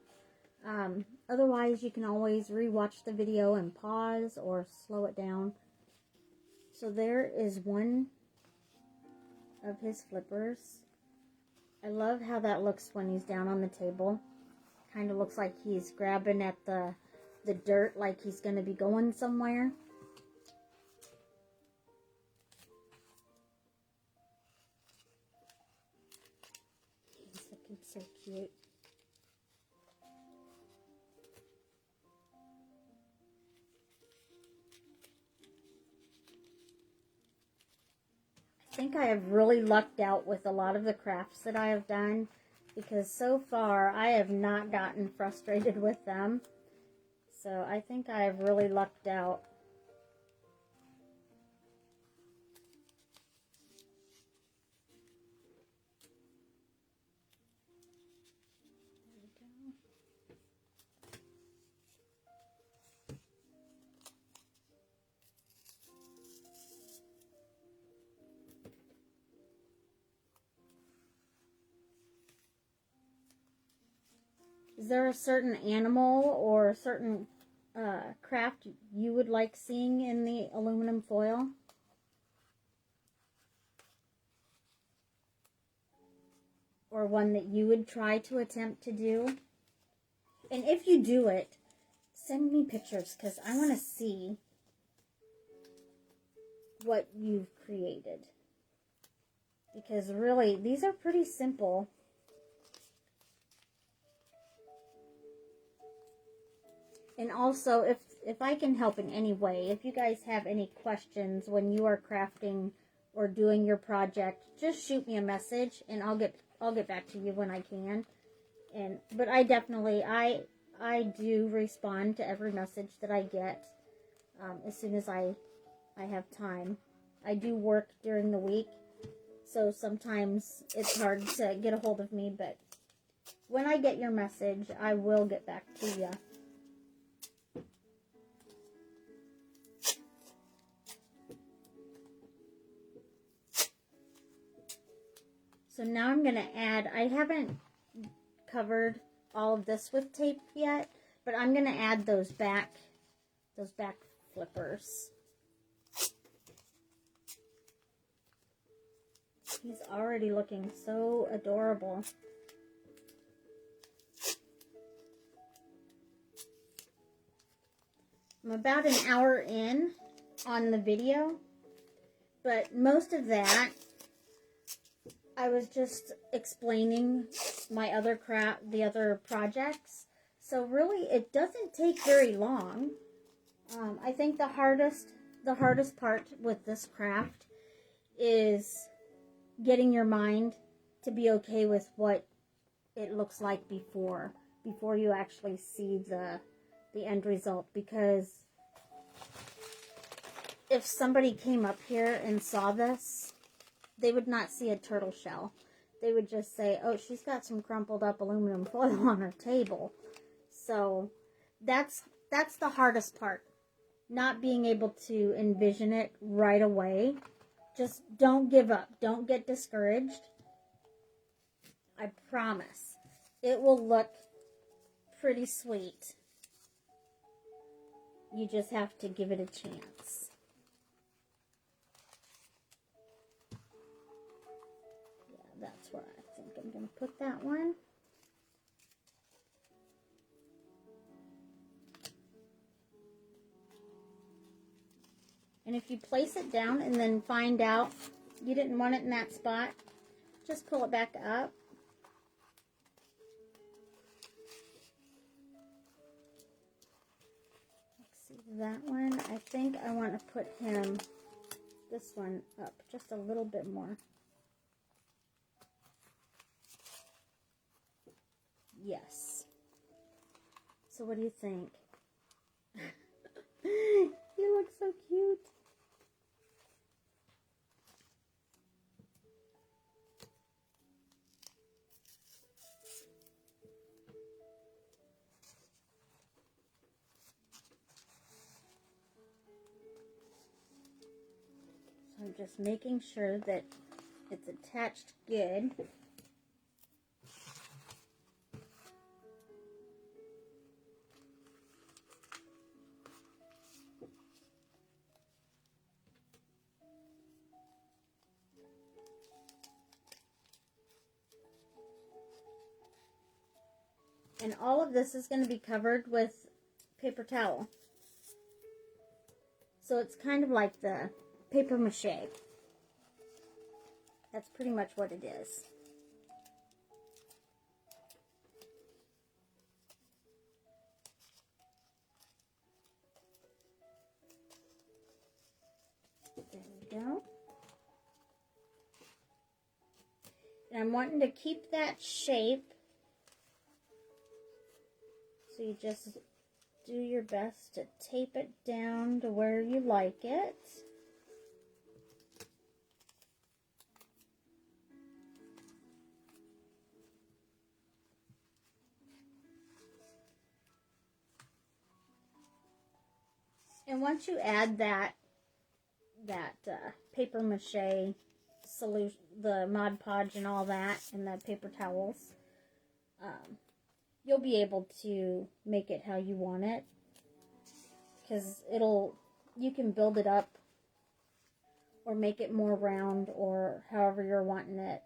Otherwise, you can always rewatch the video and pause or slow it down. So there is one of his flippers. I love how that looks when he's down on the table. Kind of looks like he's grabbing at the dirt, like he's going to be going somewhere. He's looking so cute. I think I have really lucked out with a lot of the crafts that I have done, because so far I have not gotten frustrated with them. So I think I have really lucked out. There we go. Is there a certain animal or a certain craft you would like seeing in the aluminum foil. Or one that you would try to attempt to do. And if you do it, send me pictures because I want to see what you've created. Because really, these are pretty simple. And also, if I can help in any way, if you guys have any questions when you are crafting or doing your project, just shoot me a message and I'll get back to you when I can. But I definitely I do respond to every message that I get as soon as I have time. I do work during the week, so sometimes it's hard to get a hold of me, but when I get your message, I will get back to you. So now I'm going to add, I haven't covered all of this with tape yet, but I'm going to add those back flippers. He's already looking so adorable. I'm about an hour in on the video, but most of that I was just explaining my other the other projects. So really, it doesn't take very long. I think the hardest part with this craft is getting your mind to be okay with what it looks like before you actually see the end result. Because if somebody came up here and saw this, they would not see a turtle shell. They would just say, oh, she's got some crumpled up aluminum foil on her table. So that's the hardest part. Not being able to envision it right away. Just don't give up. Don't get discouraged. I promise. It will look pretty sweet. You just have to give it a chance. That's where I think I'm going to put that one. And if you place it down and then find out you didn't want it in that spot, just pull it back up. Let's see, that one, I think I want to put this one up just a little bit more. Yes. So what do you think? You look so cute. So I'm just making sure that it's attached good. And all of this is going to be covered with paper towel. So it's kind of like the paper mache. That's pretty much what it is. There we go. And I'm wanting to keep that shape. So you just do your best to tape it down to where you like it. And once you add that paper mache solution, the Mod Podge and all that, and the paper towels, you'll be able to make it how you want it. because you can build it up or make it more round or however you're wanting it.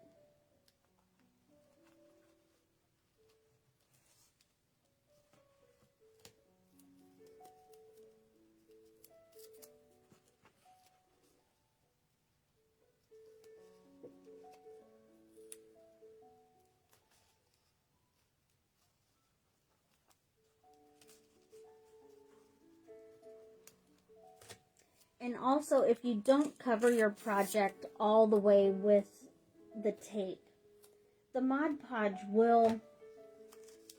And also, if you don't cover your project all the way with the tape, the Mod Podge will,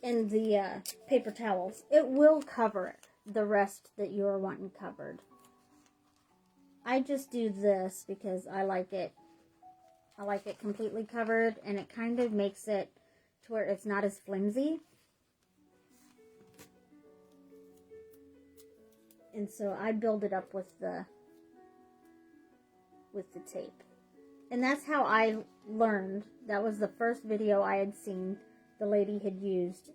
in the paper towels, it will cover the rest that you are wanting covered. I just do this because I like it. I like it completely covered, and it kind of makes it to where it's not as flimsy. And so I build it up with the tape. And that's how I learned. That was the first video I had seen. The lady had used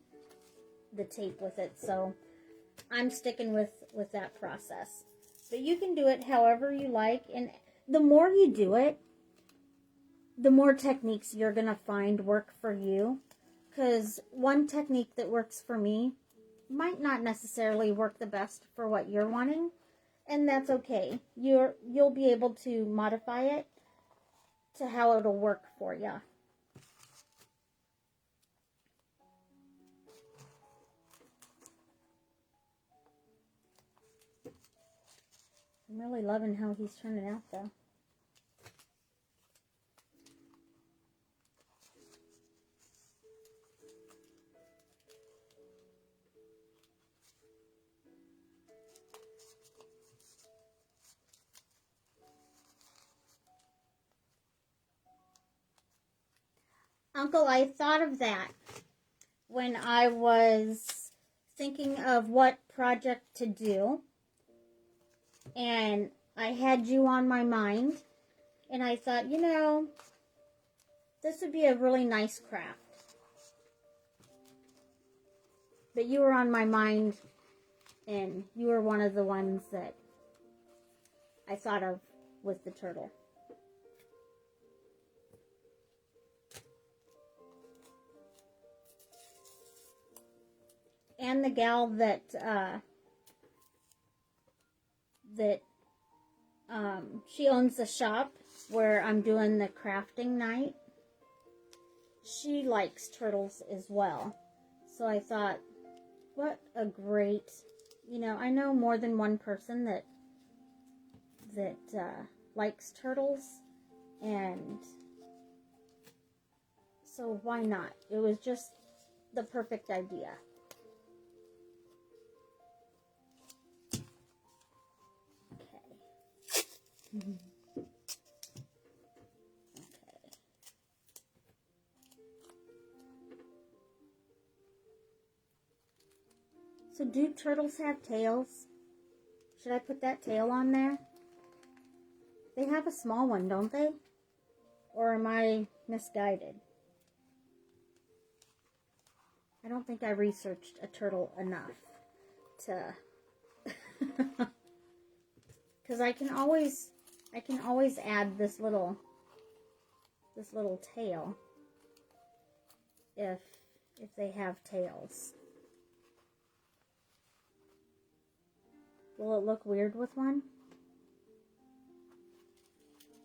the tape with it. So I'm sticking with that process. But you can do it however you like. And the more you do it, the more techniques you're going to find work for you. Because one technique that works for me might not necessarily work the best for what you're wanting, and that's okay. You'll be able to modify it to how it'll work for you. I'm really loving how he's turning out, though. Uncle, I thought of that when I was thinking of what project to do. And I had you on my mind. And I thought, you know, this would be a really nice craft. But you were on my mind, and you were one of the ones that I thought of with the turtle. And the gal that she owns the shop where I'm doing the crafting night. She likes turtles as well. So I thought, what a great, you know, I know more than one person that likes turtles, and so why not? It was just the perfect idea. Okay. So do turtles have tails? Should I put that tail on there? They have a small one, don't they? Or am I misguided? I don't think I researched a turtle enough to... Because I can always add this little tail if they have tails. Will it look weird with one?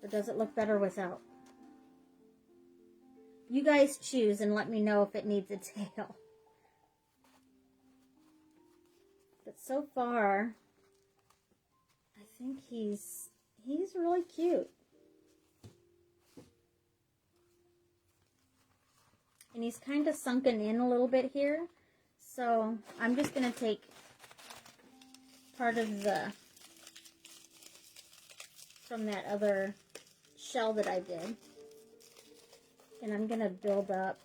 Or does it look better without? You guys choose and let me know if it needs a tail. But so far, I think he's really cute. And he's kind of sunken in a little bit here. So I'm just going to take part of from that other shell that I did. And I'm going to build up.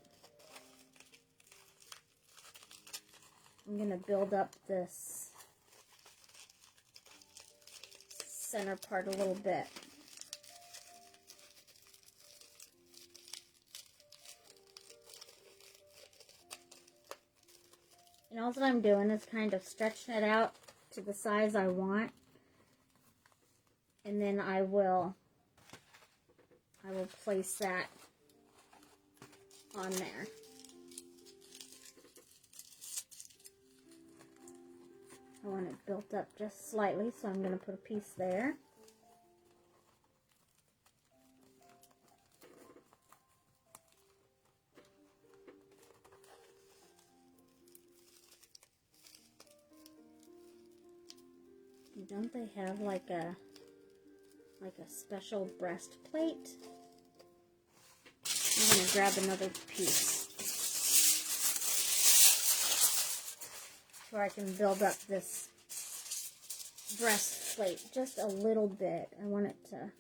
I'm going to build up this center part a little bit. And all that I'm doing is kind of stretching it out to the size I want. And then I will place that on there. I want it built up just slightly, so I'm going to put a piece there. Don't they have like a special breastplate? I'm going to grab another piece so I can build up this breastplate just a little bit. I want it to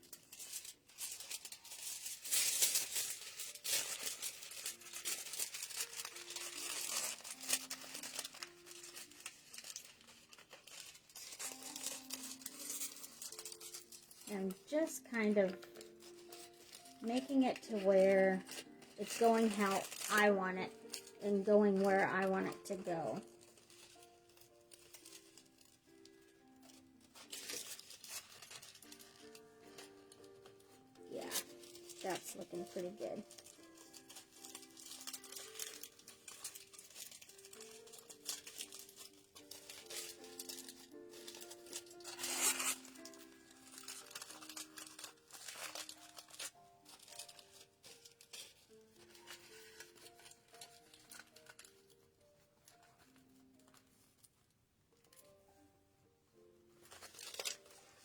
I'm just kind of making it to where it's going how I want it and going where I want it to go. Yeah, that's looking pretty good.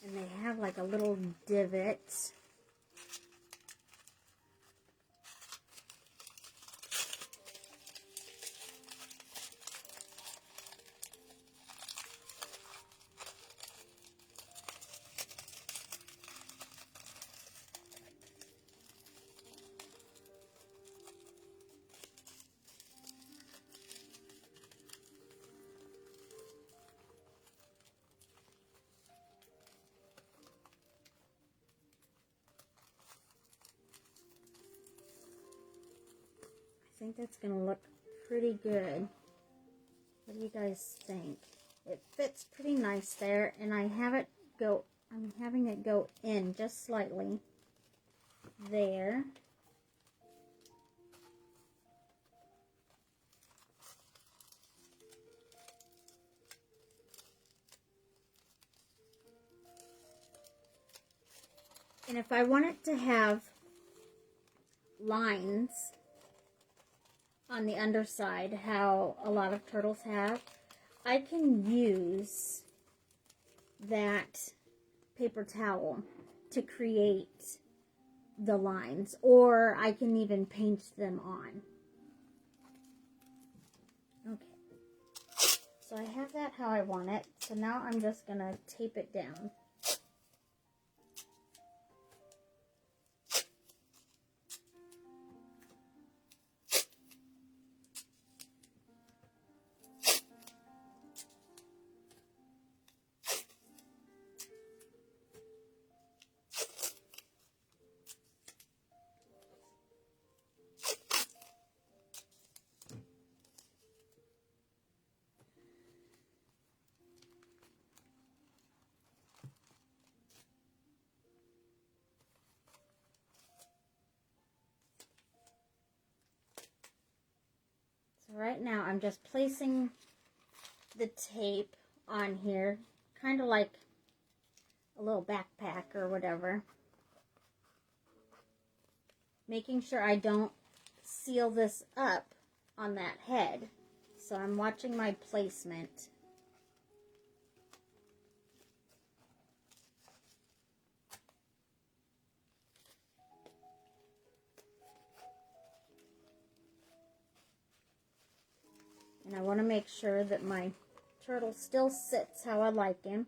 And they have like a little divot. I think that's going to look pretty good. What do you guys think? It fits pretty nice there, and I'm having it go in just slightly there. And if I want it to have lines on the underside, how a lot of turtles have, I can use that paper towel to create the lines, or I can even paint them on. Okay, so I have that how I want it, so now I'm just going to tape it down. Right now, I'm just placing the tape on here, kind of like a little backpack or whatever. Making sure I don't seal this up on that head. So I'm watching my placement. And I want to make sure that my turtle still sits how I like him.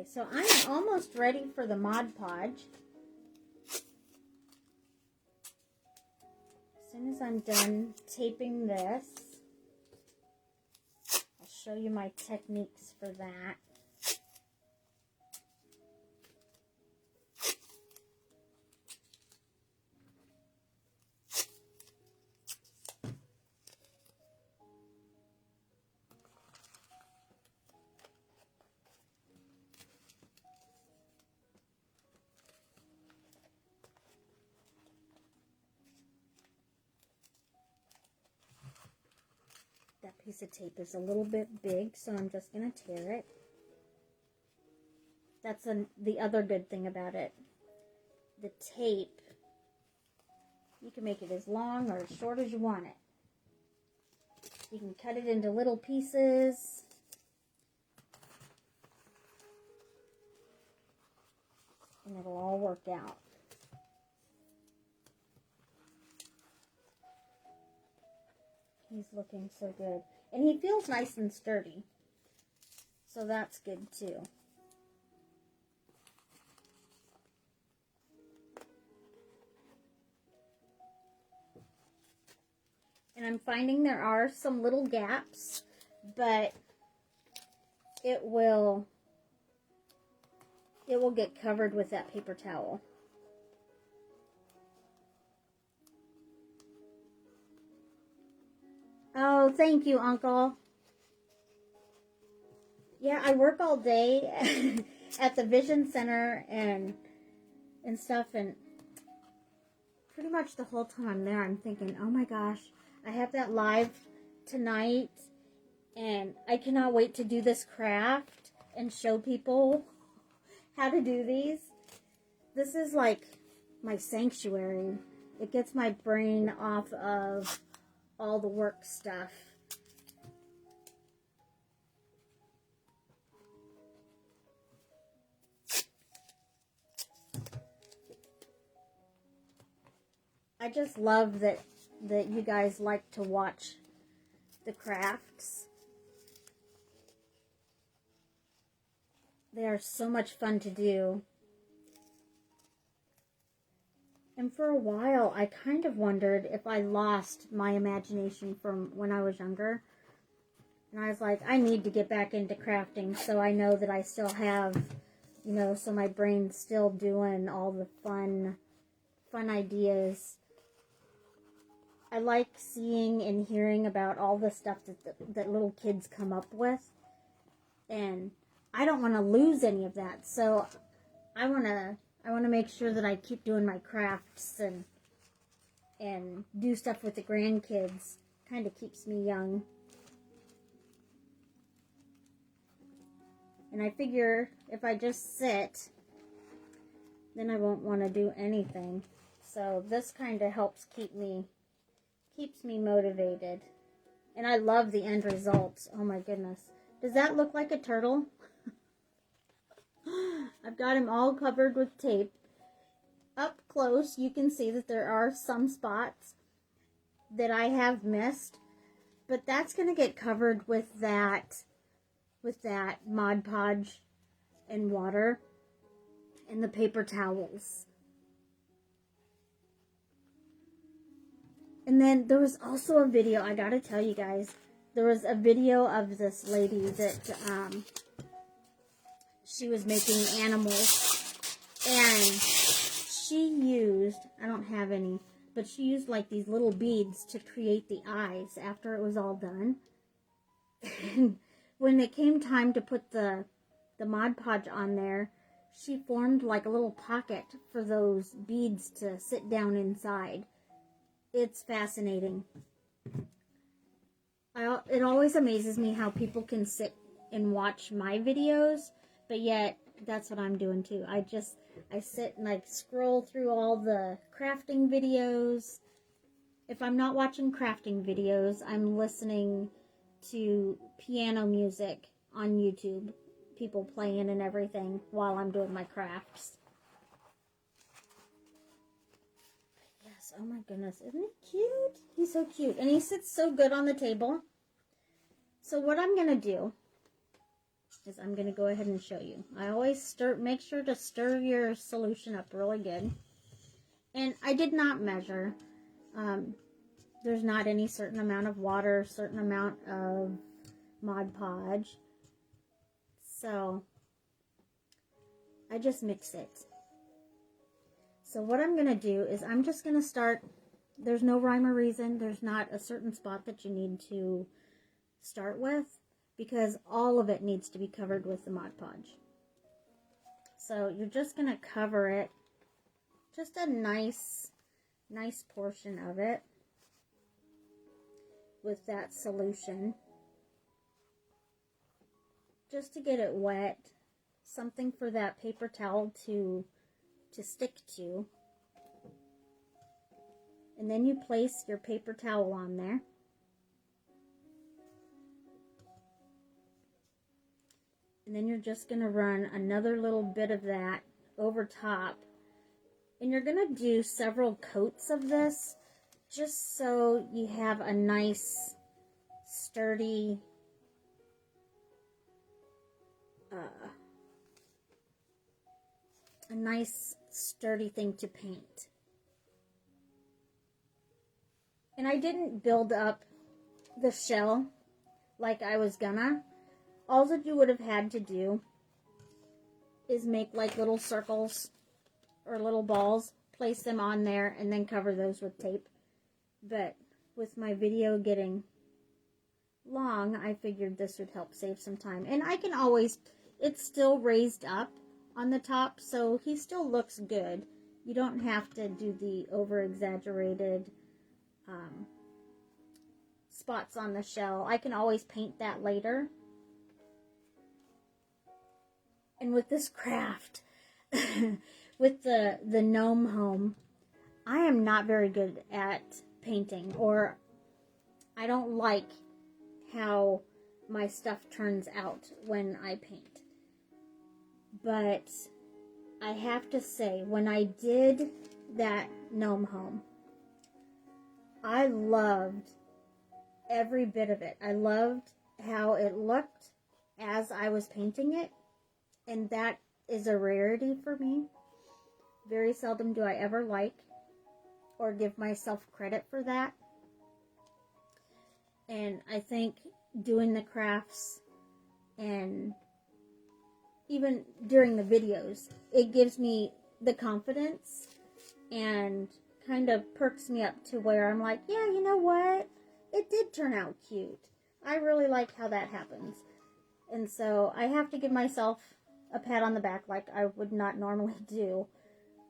Okay, so I'm almost ready for the Mod Podge. As soon as I'm done taping this, I'll show you my techniques for that. That piece of tape is a little bit big, so I'm just going to tear it. That's the other good thing about it. The tape, you can make it as long or as short as you want it. You can cut it into little pieces. And it'll all work out. He's looking so good. And he feels nice and sturdy. So that's good too. And I'm finding there are some little gaps, but it will get covered with that paper towel. Oh, thank you, Uncle. Yeah, I work all day at the Vision Center and stuff, and pretty much the whole time I'm there, I'm thinking, oh my gosh, I have that live tonight, and I cannot wait to do this craft and show people how to do these. This is like my sanctuary. It gets my brain off of all the work stuff. I just love that you guys like to watch the crafts. They are so much fun to do. And for a while, I kind of wondered if I lost my imagination from when I was younger. And I was like, I need to get back into crafting so I know that I still have, you know, so my brain's still doing all the fun ideas. I like seeing and hearing about all the stuff that little kids come up with. And I don't want to lose any of that. So I want to make sure that I keep doing my crafts and do stuff with the grandkids. Kind of keeps me young. And I figure if I just sit, then I won't want to do anything. So this kind of helps keeps me motivated. And I love the end results. Oh my goodness. Does that look like a turtle? I've got him all covered with tape. Up close, you can see that there are some spots that I have missed. But that's going to get covered with that Mod Podge and water and the paper towels. And then there was also a video, I gotta tell you guys, there was a video of this lady that she was making animals, and she used, I don't have any, but she used like these little beads to create the eyes after it was all done. And when it came time to put the Mod Podge on there, she formed like a little pocket for those beads to sit down inside. It's fascinating. It always amazes me how people can sit and watch my videos, but yet that's what I'm doing too. I sit and like scroll through all the crafting videos. If I'm not watching crafting videos, I'm listening to piano music on YouTube. People playing and everything while I'm doing my crafts. Oh my goodness, isn't he cute? He's so cute. And he sits so good on the table. So what I'm going to do is I'm going to go ahead and show you. I always make sure to stir your solution up really good. And I did not measure. There's not any certain amount of water, certain amount of Mod Podge. So I just mix it. So what I'm going to do is I'm just going to start. There's no rhyme or reason. There's not a certain spot that you need to start with, because all of it needs to be covered with the Mod Podge. So you're just going to cover it, just a nice portion of it with that solution, just to get it wet, something for that paper towel to stick to. And then you place your paper towel on there. And then you're just going to run another little bit of that over top. And you're going to do several coats of this, just so you have a nice, sturdy, thing to paint. And I didn't build up the shell like I was gonna. All that you would have had to do is make like little circles or little balls, place them on there, and then cover those with tape. But with my video getting long, I figured this would help save some time. And I can always, it's still raised up on the top, so he still looks good. You don't have to do the over-exaggerated spots on the shell. I can always paint that later. And with this craft, with the gnome home, I am not very good at painting, or I don't like how my stuff turns out when I paint. But I have to say, when I did that gnome home, I loved every bit of it. I loved how it looked as I was painting it, and that is a rarity for me. Very seldom do I ever like or give myself credit for that. And I think doing the crafts and even during the videos, it gives me the confidence and kind of perks me up to where I'm like, yeah, you know what? It did turn out cute. I really like how that happens. And so I have to give myself a pat on the back like I would not normally do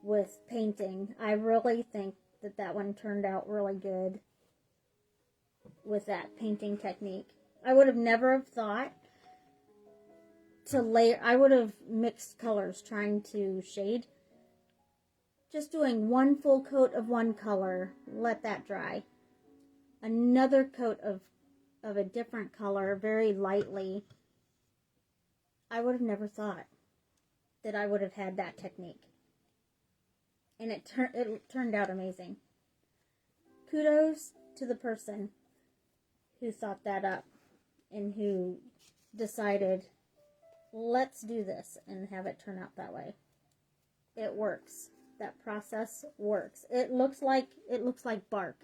with painting. I really think that that one turned out really good with that painting technique. I would have never have thought to layer. I would have mixed colors trying to shade. Just doing one full coat of one color, let that dry. Another coat of a different color, very lightly. I would have never thought that I would have had that technique. And it turned out amazing. Kudos to the person who thought that up and who decided, let's do this and have it turn out that way. It works. That process works. It looks like bark.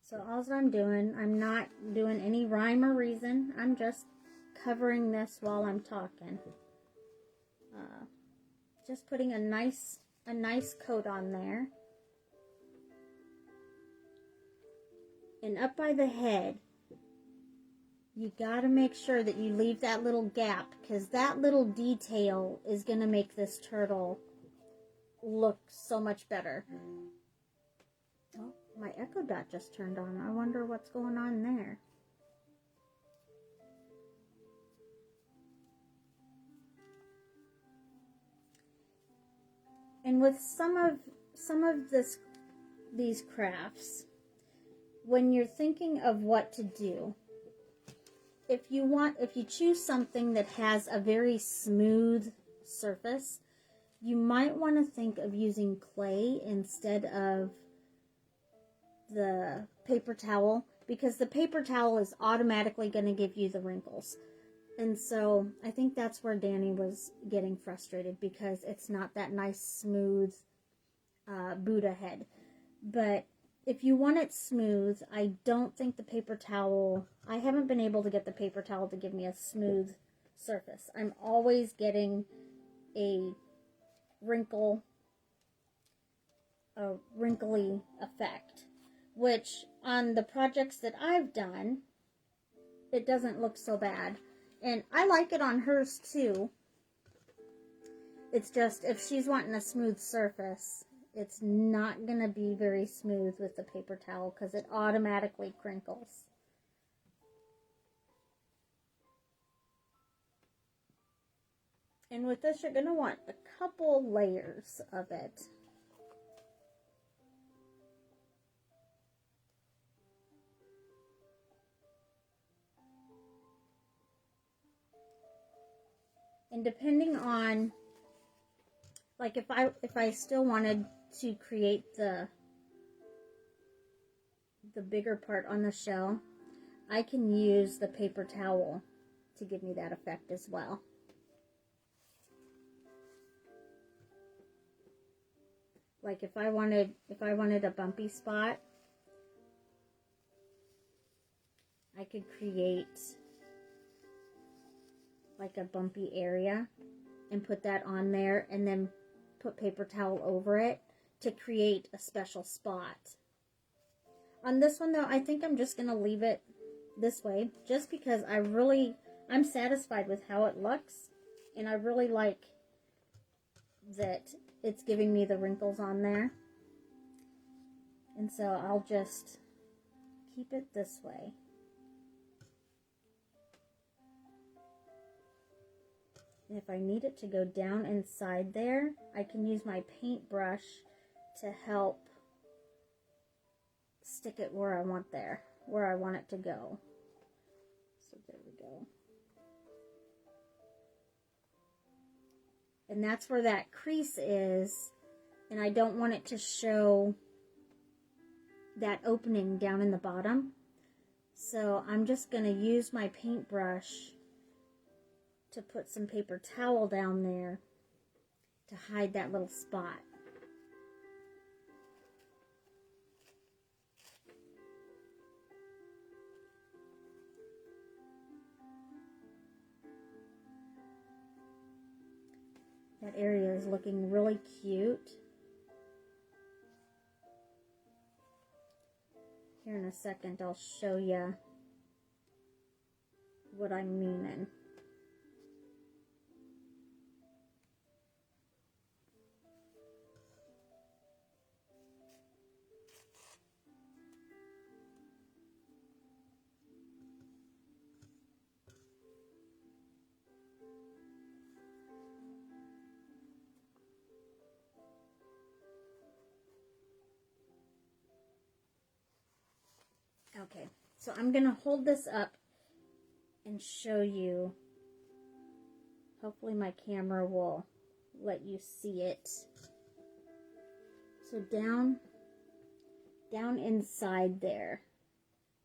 So all I'm doing, I'm not doing any rhyme or reason. I'm just covering this while I'm talking. Just putting a nice coat on there. And up by the head, you gotta make sure that you leave that little gap, because that little detail is gonna make this turtle look so much better. Oh, my echo dot just turned on. I wonder what's going on there. And with some of these crafts, when you're thinking of what to do, if you choose something that has a very smooth surface, you might want to think of using clay instead of the paper towel, because the paper towel is automatically going to give you the wrinkles. And so I think that's where Danny was getting frustrated, because it's not that nice smooth Buddha head. But if you want it smooth, I don't think the paper towel, I haven't been able to get the paper towel to give me a smooth surface. I'm always getting a wrinkly effect, which on the projects that I've done, it doesn't look so bad. And I like it on hers too. It's just, if she's wanting a smooth surface, it's not going to be very smooth with the paper towel, because it automatically crinkles. And with this, you're going to want a couple layers of it. And depending on, like, if I still wanted to create the bigger part on the shell, I can use the paper towel to give me that effect as well. Like if I wanted a bumpy spot, I could create like a bumpy area and put that on there, and then put paper towel over it to create a special spot. On this one though, I think I'm just going to leave it this way, just because I'm satisfied with how it looks, and I really like that it's giving me the wrinkles on there. And so I'll just keep it this way. And if I need it to go down inside there, I can use my paintbrush to help stick it where I want it to go. So there we go. And that's where that crease is, and I don't want it to show that opening down in the bottom. So I'm just going to use my paintbrush to put some paper towel down there to hide that little spot. That area is looking really cute. Here in a second, I'll show you what I'm meaning. Okay, so I'm going to hold this up and show you. Hopefully my camera will let you see it. So down inside there,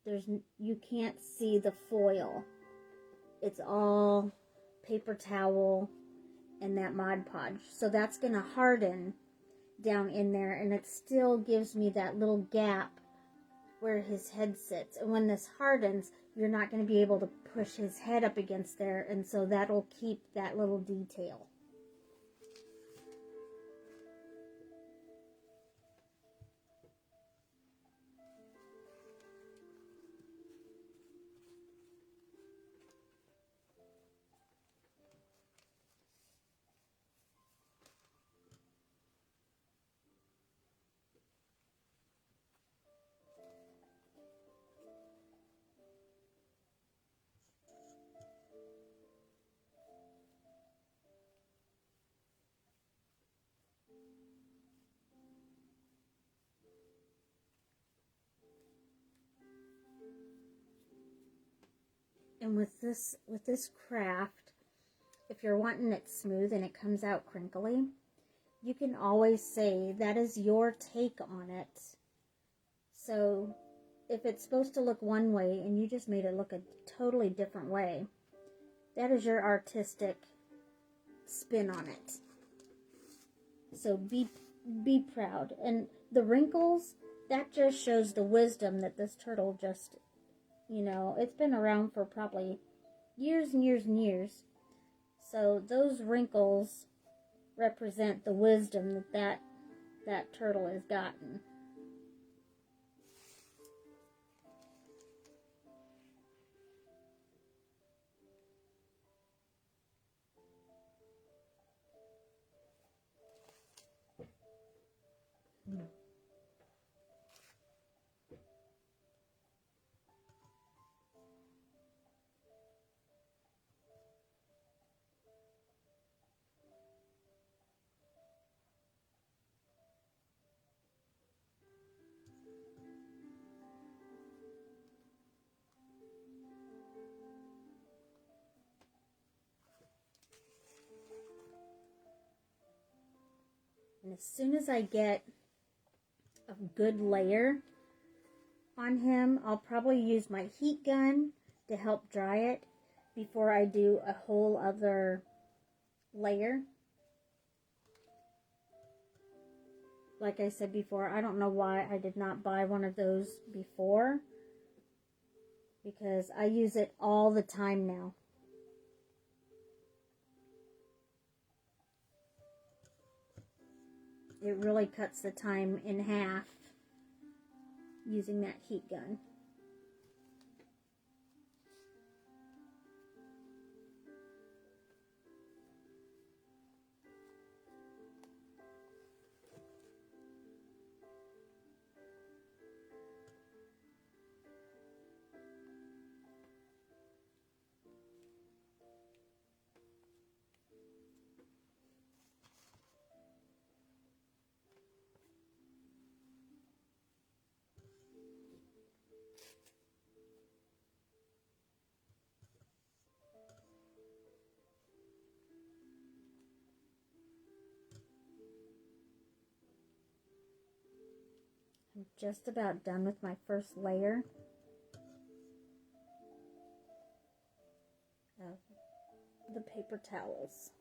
you can't see the foil. It's all paper towel and that Mod Podge. So that's going to harden down in there, and it still gives me that little gap where his head sits. And when this hardens, you're not going to be able to push his head up against there, and so that'll keep that little detail. And with this craft, if you're wanting it smooth and it comes out crinkly, you can always say that is your take on it. So if it's supposed to look one way and you just made it look a totally different way, that is your artistic spin on it. So be proud. And the wrinkles, that just shows the wisdom that this turtle just, you know, it's been around for probably years and years and years. So those wrinkles represent the wisdom that turtle has gotten. And as soon as I get a good layer on him, I'll probably use my heat gun to help dry it before I do a whole other layer. Like I said before, I don't know why I did not buy one of those before, because I use it all the time now. It really cuts the time in half using that heat gun. I'm just about done with my first layer of the paper towels.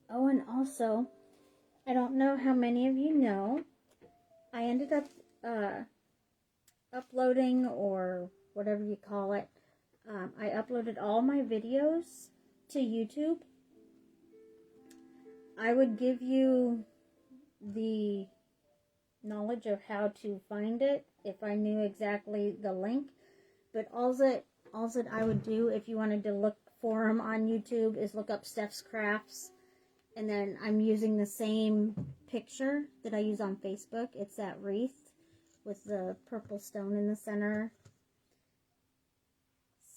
Oh, and also, I don't know how many of you know, I ended up uploading, or whatever you call it, I uploaded all my videos to YouTube. I would give you the knowledge of how to find it if I knew exactly the link, but all that I would do if you wanted to look for them on YouTube is look up Steph's Crafts, and then I'm using the same picture that I use on Facebook. It's that wreath with the purple stone in the center.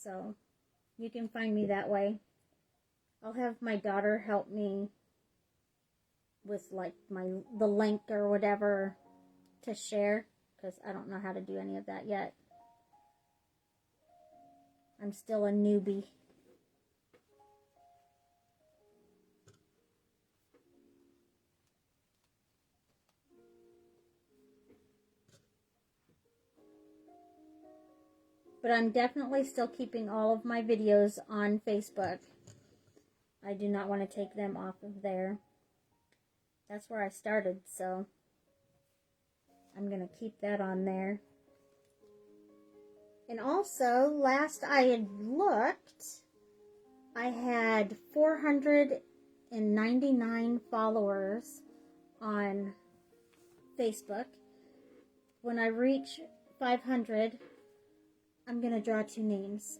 So you can find me that way. I'll have my daughter help me with like the link or whatever to share, because I don't know how to do any of that yet. I'm still a newbie. But I'm definitely still keeping all of my videos on Facebook. I do not want to take them off of there. That's where I started, so I'm going to keep that on there. And also, last I had looked, I had 499 followers on Facebook. When I reach 500, I'm going to draw 2 names.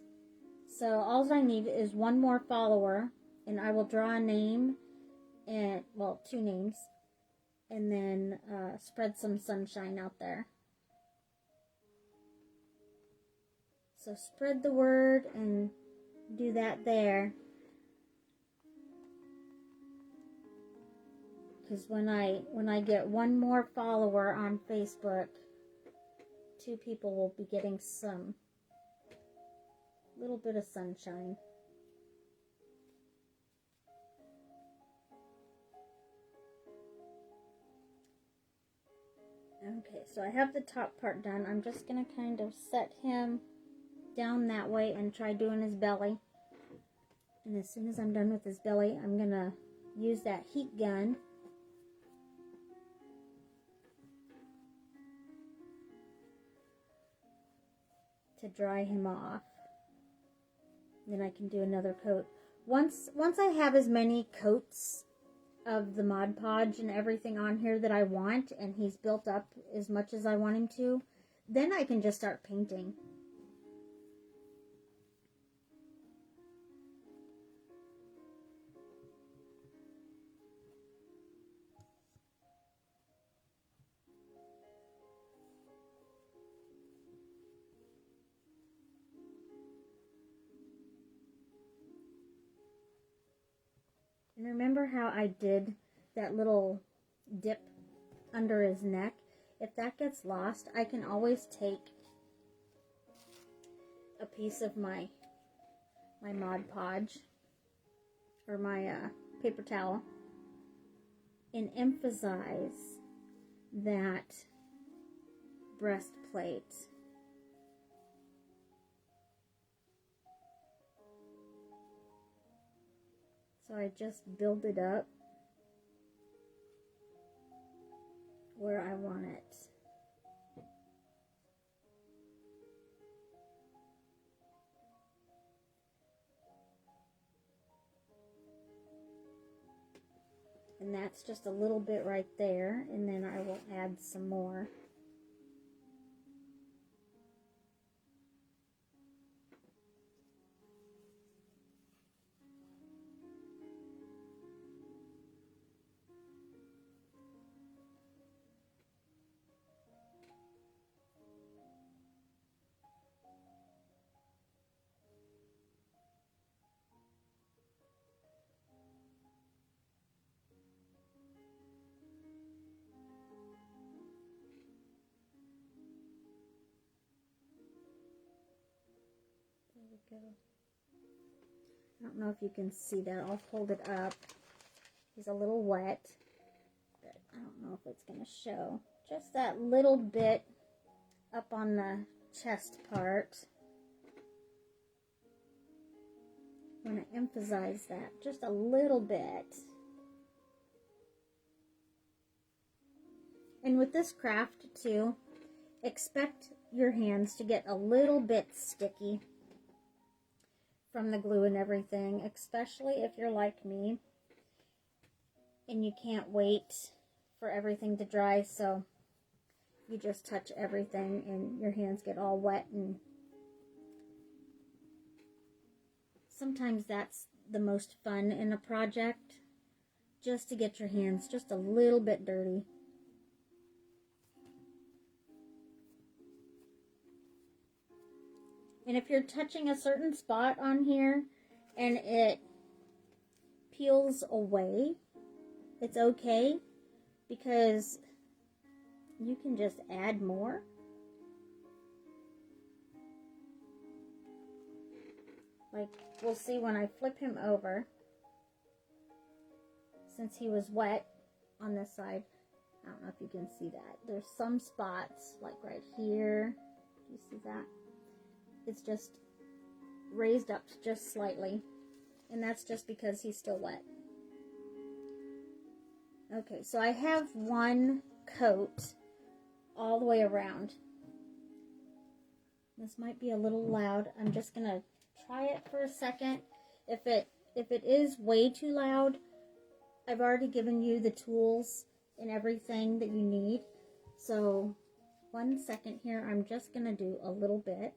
So all I need is one more follower, and I will draw a name, and, well, 2 names, and then spread some sunshine out there. So spread the word and do that there. Because when I get one more follower on Facebook, 2 people will be getting some little bit of sunshine. Okay, so I have the top part done. I'm just going to kind of set him down that way and try doing his belly. And as soon as I'm done with his belly, I'm going to use that heat gun to dry him off. Then I can do another coat. Once I have as many coats of the Mod Podge and everything on here that I want, and he's built up as much as I want him to, then I can just start painting. And remember how I did that little dip under his neck? If that gets lost, I can always take a piece of my Mod Podge or my paper towel and emphasize that breastplate. So I just build it up where I want it. And that's just a little bit right there, and then I will add some more. Go. I don't know if you can see that. I'll hold it up. He's a little wet, but I don't know if it's going to show. Just that little bit up on the chest part. I'm going to emphasize that just a little bit. And with this craft too, expect your hands to get a little bit sticky from the glue and everything, especially if you're like me and you can't wait for everything to dry, so you just touch everything and your hands get all wet. And sometimes that's the most fun in a project, just to get your hands just a little bit dirty. And if you're touching a certain spot on here and it peels away, it's okay, because you can just add more. Like, we'll see when I flip him over, since he was wet on this side. I don't know if you can see that. There's some spots, like right here. Do you see that? It's just raised up just slightly, and that's just because he's still wet. Okay, so I have one coat all the way around. This might be a little loud. I'm just gonna try it for a second. If it is way too loud, I've already given you the tools and everything that you need. So 1 second here, I'm just gonna do a little bit.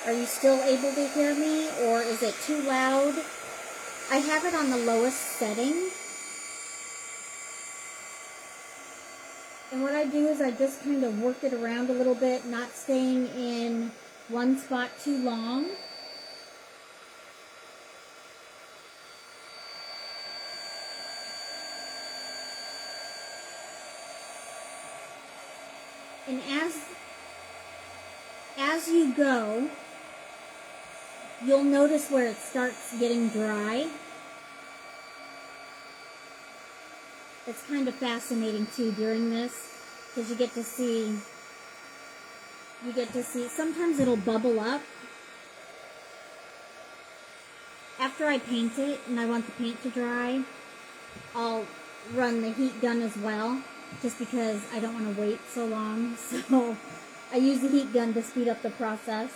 Are you still able to hear me, or is it too loud? I have it on the lowest setting. And what I do is I just kind of work it around a little bit, not staying in one spot too long. And as you go, you'll notice where it starts getting dry. it's kind of fascinating too during this, because you get to see, sometimes it'll bubble up. After I paint it and I want the paint to dry, I'll run the heat gun as well, just because I don't want to wait so long. So I use the heat gun to speed up the process.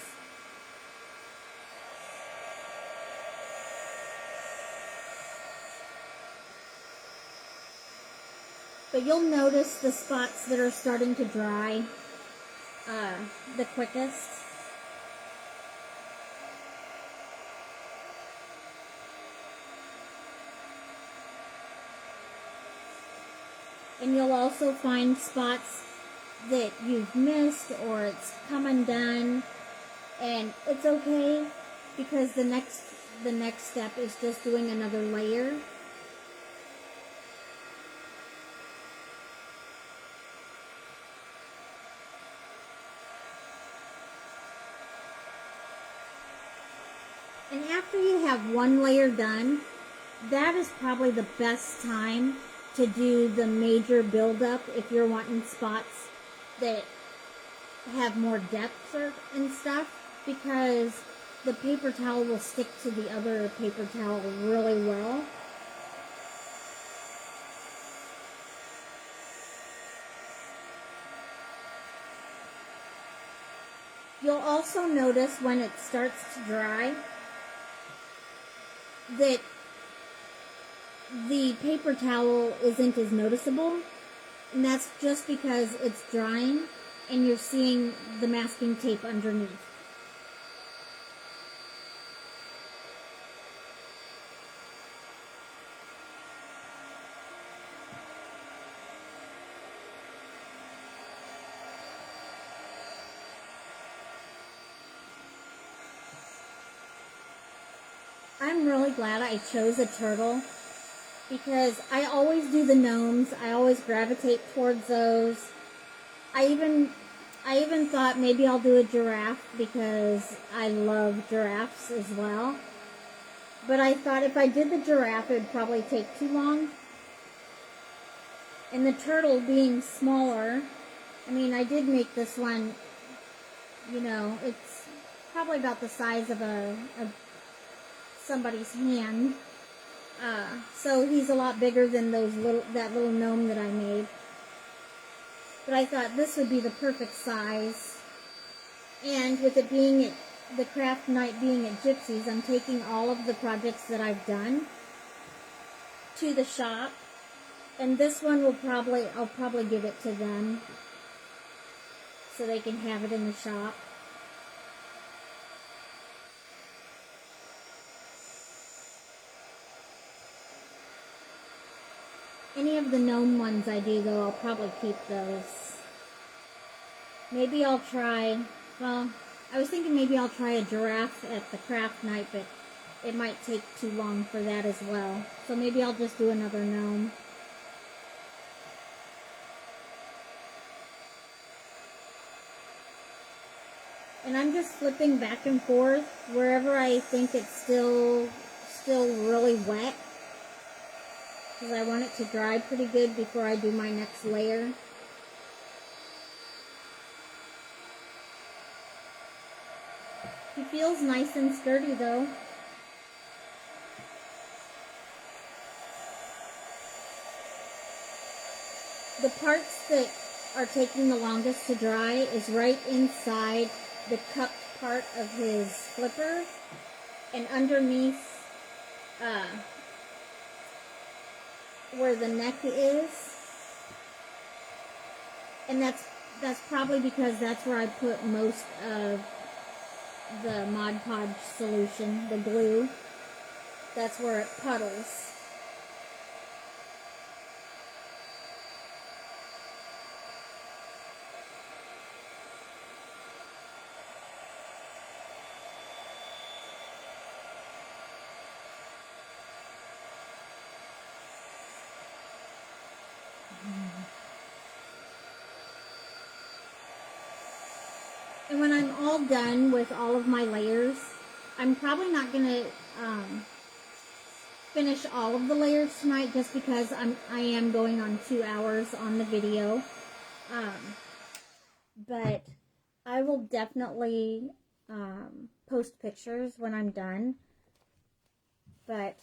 But you'll notice the spots that are starting to dry the quickest. And you'll also find spots that you've missed or it's come undone. And it's okay, because the next step is just doing another layer. And after you have one layer done, that is probably the best time to do the major buildup if you're wanting spots that have more depth and stuff, because the paper towel will stick to the other paper towel really well. You'll also notice when it starts to dry that the paper towel isn't as noticeable, and that's just because it's drying and you're seeing the masking tape underneath. I'm really glad I chose a turtle, because I always do the gnomes. I always gravitate towards those. I even thought maybe I'll do a giraffe, because I love giraffes as well. But I thought if I did the giraffe, it would probably take too long. And the turtle being smaller, I mean, I did make this one, you know, it's probably about the size of somebody's hand. So he's a lot bigger than that little gnome that I made. But I thought this would be the perfect size. And with it being the craft night being at Gypsy's, I'm taking all of the projects that I've done to the shop. And this one I'll probably give it to them so they can have it in the shop. Any of the gnome ones I do, though, I'll probably keep those. Maybe I'll try, well, I was thinking maybe I'll try a giraffe at the craft night, but it might take too long for that as well. So maybe I'll just do another gnome. And I'm just flipping back and forth wherever I think it's still really wet, because I want it to dry pretty good before I do my next layer. He feels nice and sturdy though. The parts that are taking the longest to dry is right inside the cupped part of his flipper and underneath where the neck is. And that's probably because that's where I put most of the Mod Podge solution, the glue. That's where it puddles. And when I'm all done with all of my layers, I'm probably not going to finish all of the layers tonight just because I am going on 2 hours on the video. But I will definitely post pictures when I'm done. But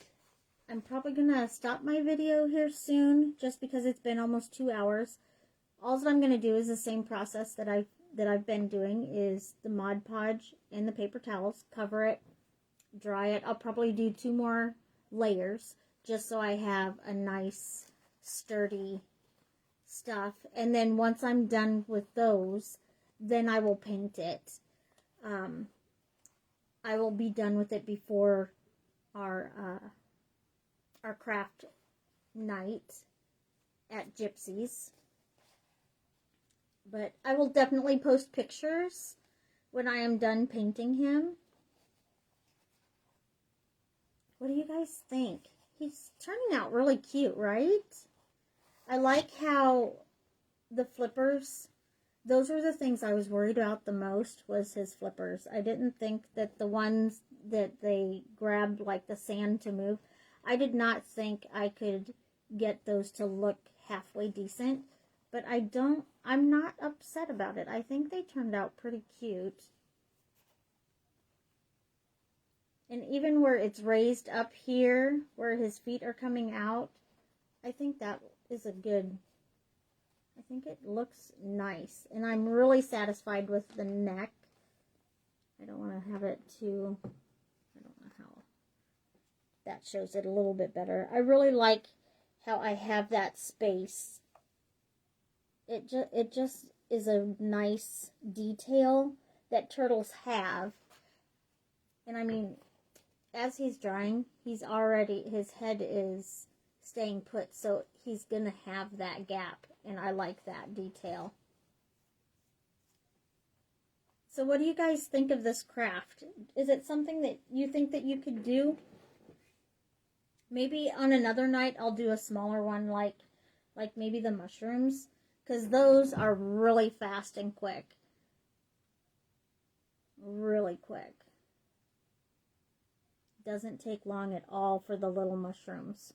I'm probably going to stop my video here soon just because it's been almost 2 hours. All that I'm going to do is the same process that I've been doing, is the Mod Podge and the paper towels. Cover it, dry it. I'll probably do 2 more layers just so I have a nice sturdy stuff. And then once I'm done with those, then I will paint it. I will be done with it before our craft night at Gypsy's. But I will definitely post pictures when I am done painting him. What do you guys think? He's turning out really cute, right? I like how the flippers, those were the things I was worried about the most, was his flippers. I didn't think that the ones that they grabbed like the sand to move, I did not think I could get those to look halfway decent. But I'm not upset about it. I think they turned out pretty cute. And even where it's raised up here, where his feet are coming out, I think that is a good, I think it looks nice. And I'm really satisfied with the neck. I don't want to have it too, I don't know how, that shows it a little bit better. I really like how I have that space. It just is a nice detail that turtles have. And I mean, as he's drying, his head is staying put, so he's going to have that gap, and I like that detail. So what do you guys think of this craft? Is it something that you think that you could do? Maybe on another night I'll do a smaller one, like maybe the mushrooms, because those are really fast and quick. Really quick. Doesn't take long at all for the little mushrooms.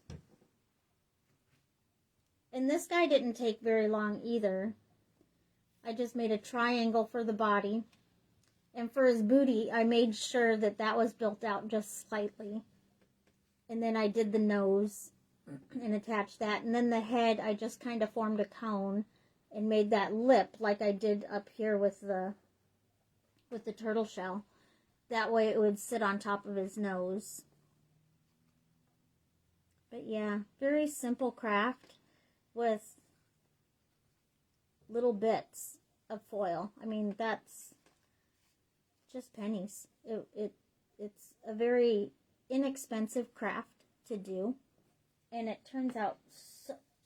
And this guy didn't take very long either. I just made a triangle for the body. And for his booty, I made sure that that was built out just slightly. And then I did the nose and attached that. And then the head, I just kind of formed a cone and made that lip like I did up here with the turtle shell. That way it would sit on top of his nose. But yeah, very simple craft with little bits of foil. I mean, that's just pennies. It's a very inexpensive craft to do. And it turns out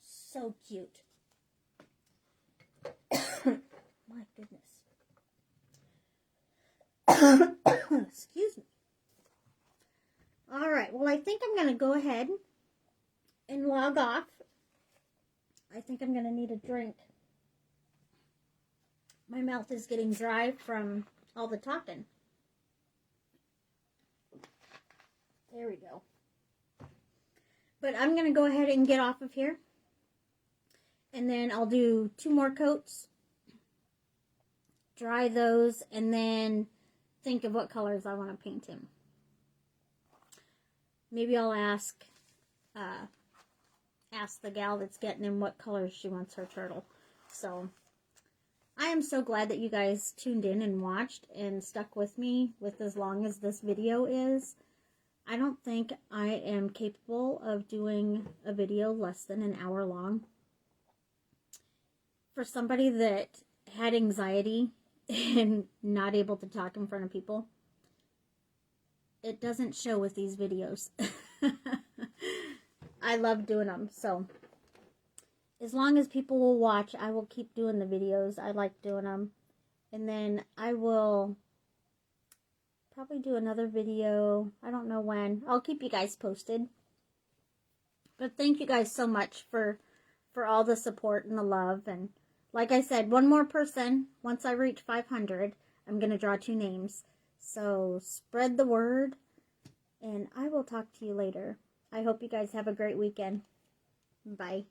so cute. My goodness. Excuse me. Alright, well I think I'm going to go ahead and log off. I think I'm going to need a drink. My mouth is getting dry from all the talking. There we go. But I'm going to go ahead and get off of here. And then I'll do 2 more coats. Dry those, and then think of what colors I want to paint him. Maybe I'll ask the gal that's getting him what colors she wants her turtle. So I am so glad that you guys tuned in and watched and stuck with me with as long as this video is. I don't think I am capable of doing a video less than an hour long. For somebody that had anxiety and not able to talk in front of people, it doesn't show with these videos. I love doing them, so as long as people will watch, I will keep doing the videos. I like doing them. And then I will probably do another video. I don't know when. I'll keep you guys posted. But thank you guys so much for all the support and the love. And like I said, one more person. Once I reach 500, I'm going to draw 2 names. So spread the word. And I will talk to you later. I hope you guys have a great weekend. Bye.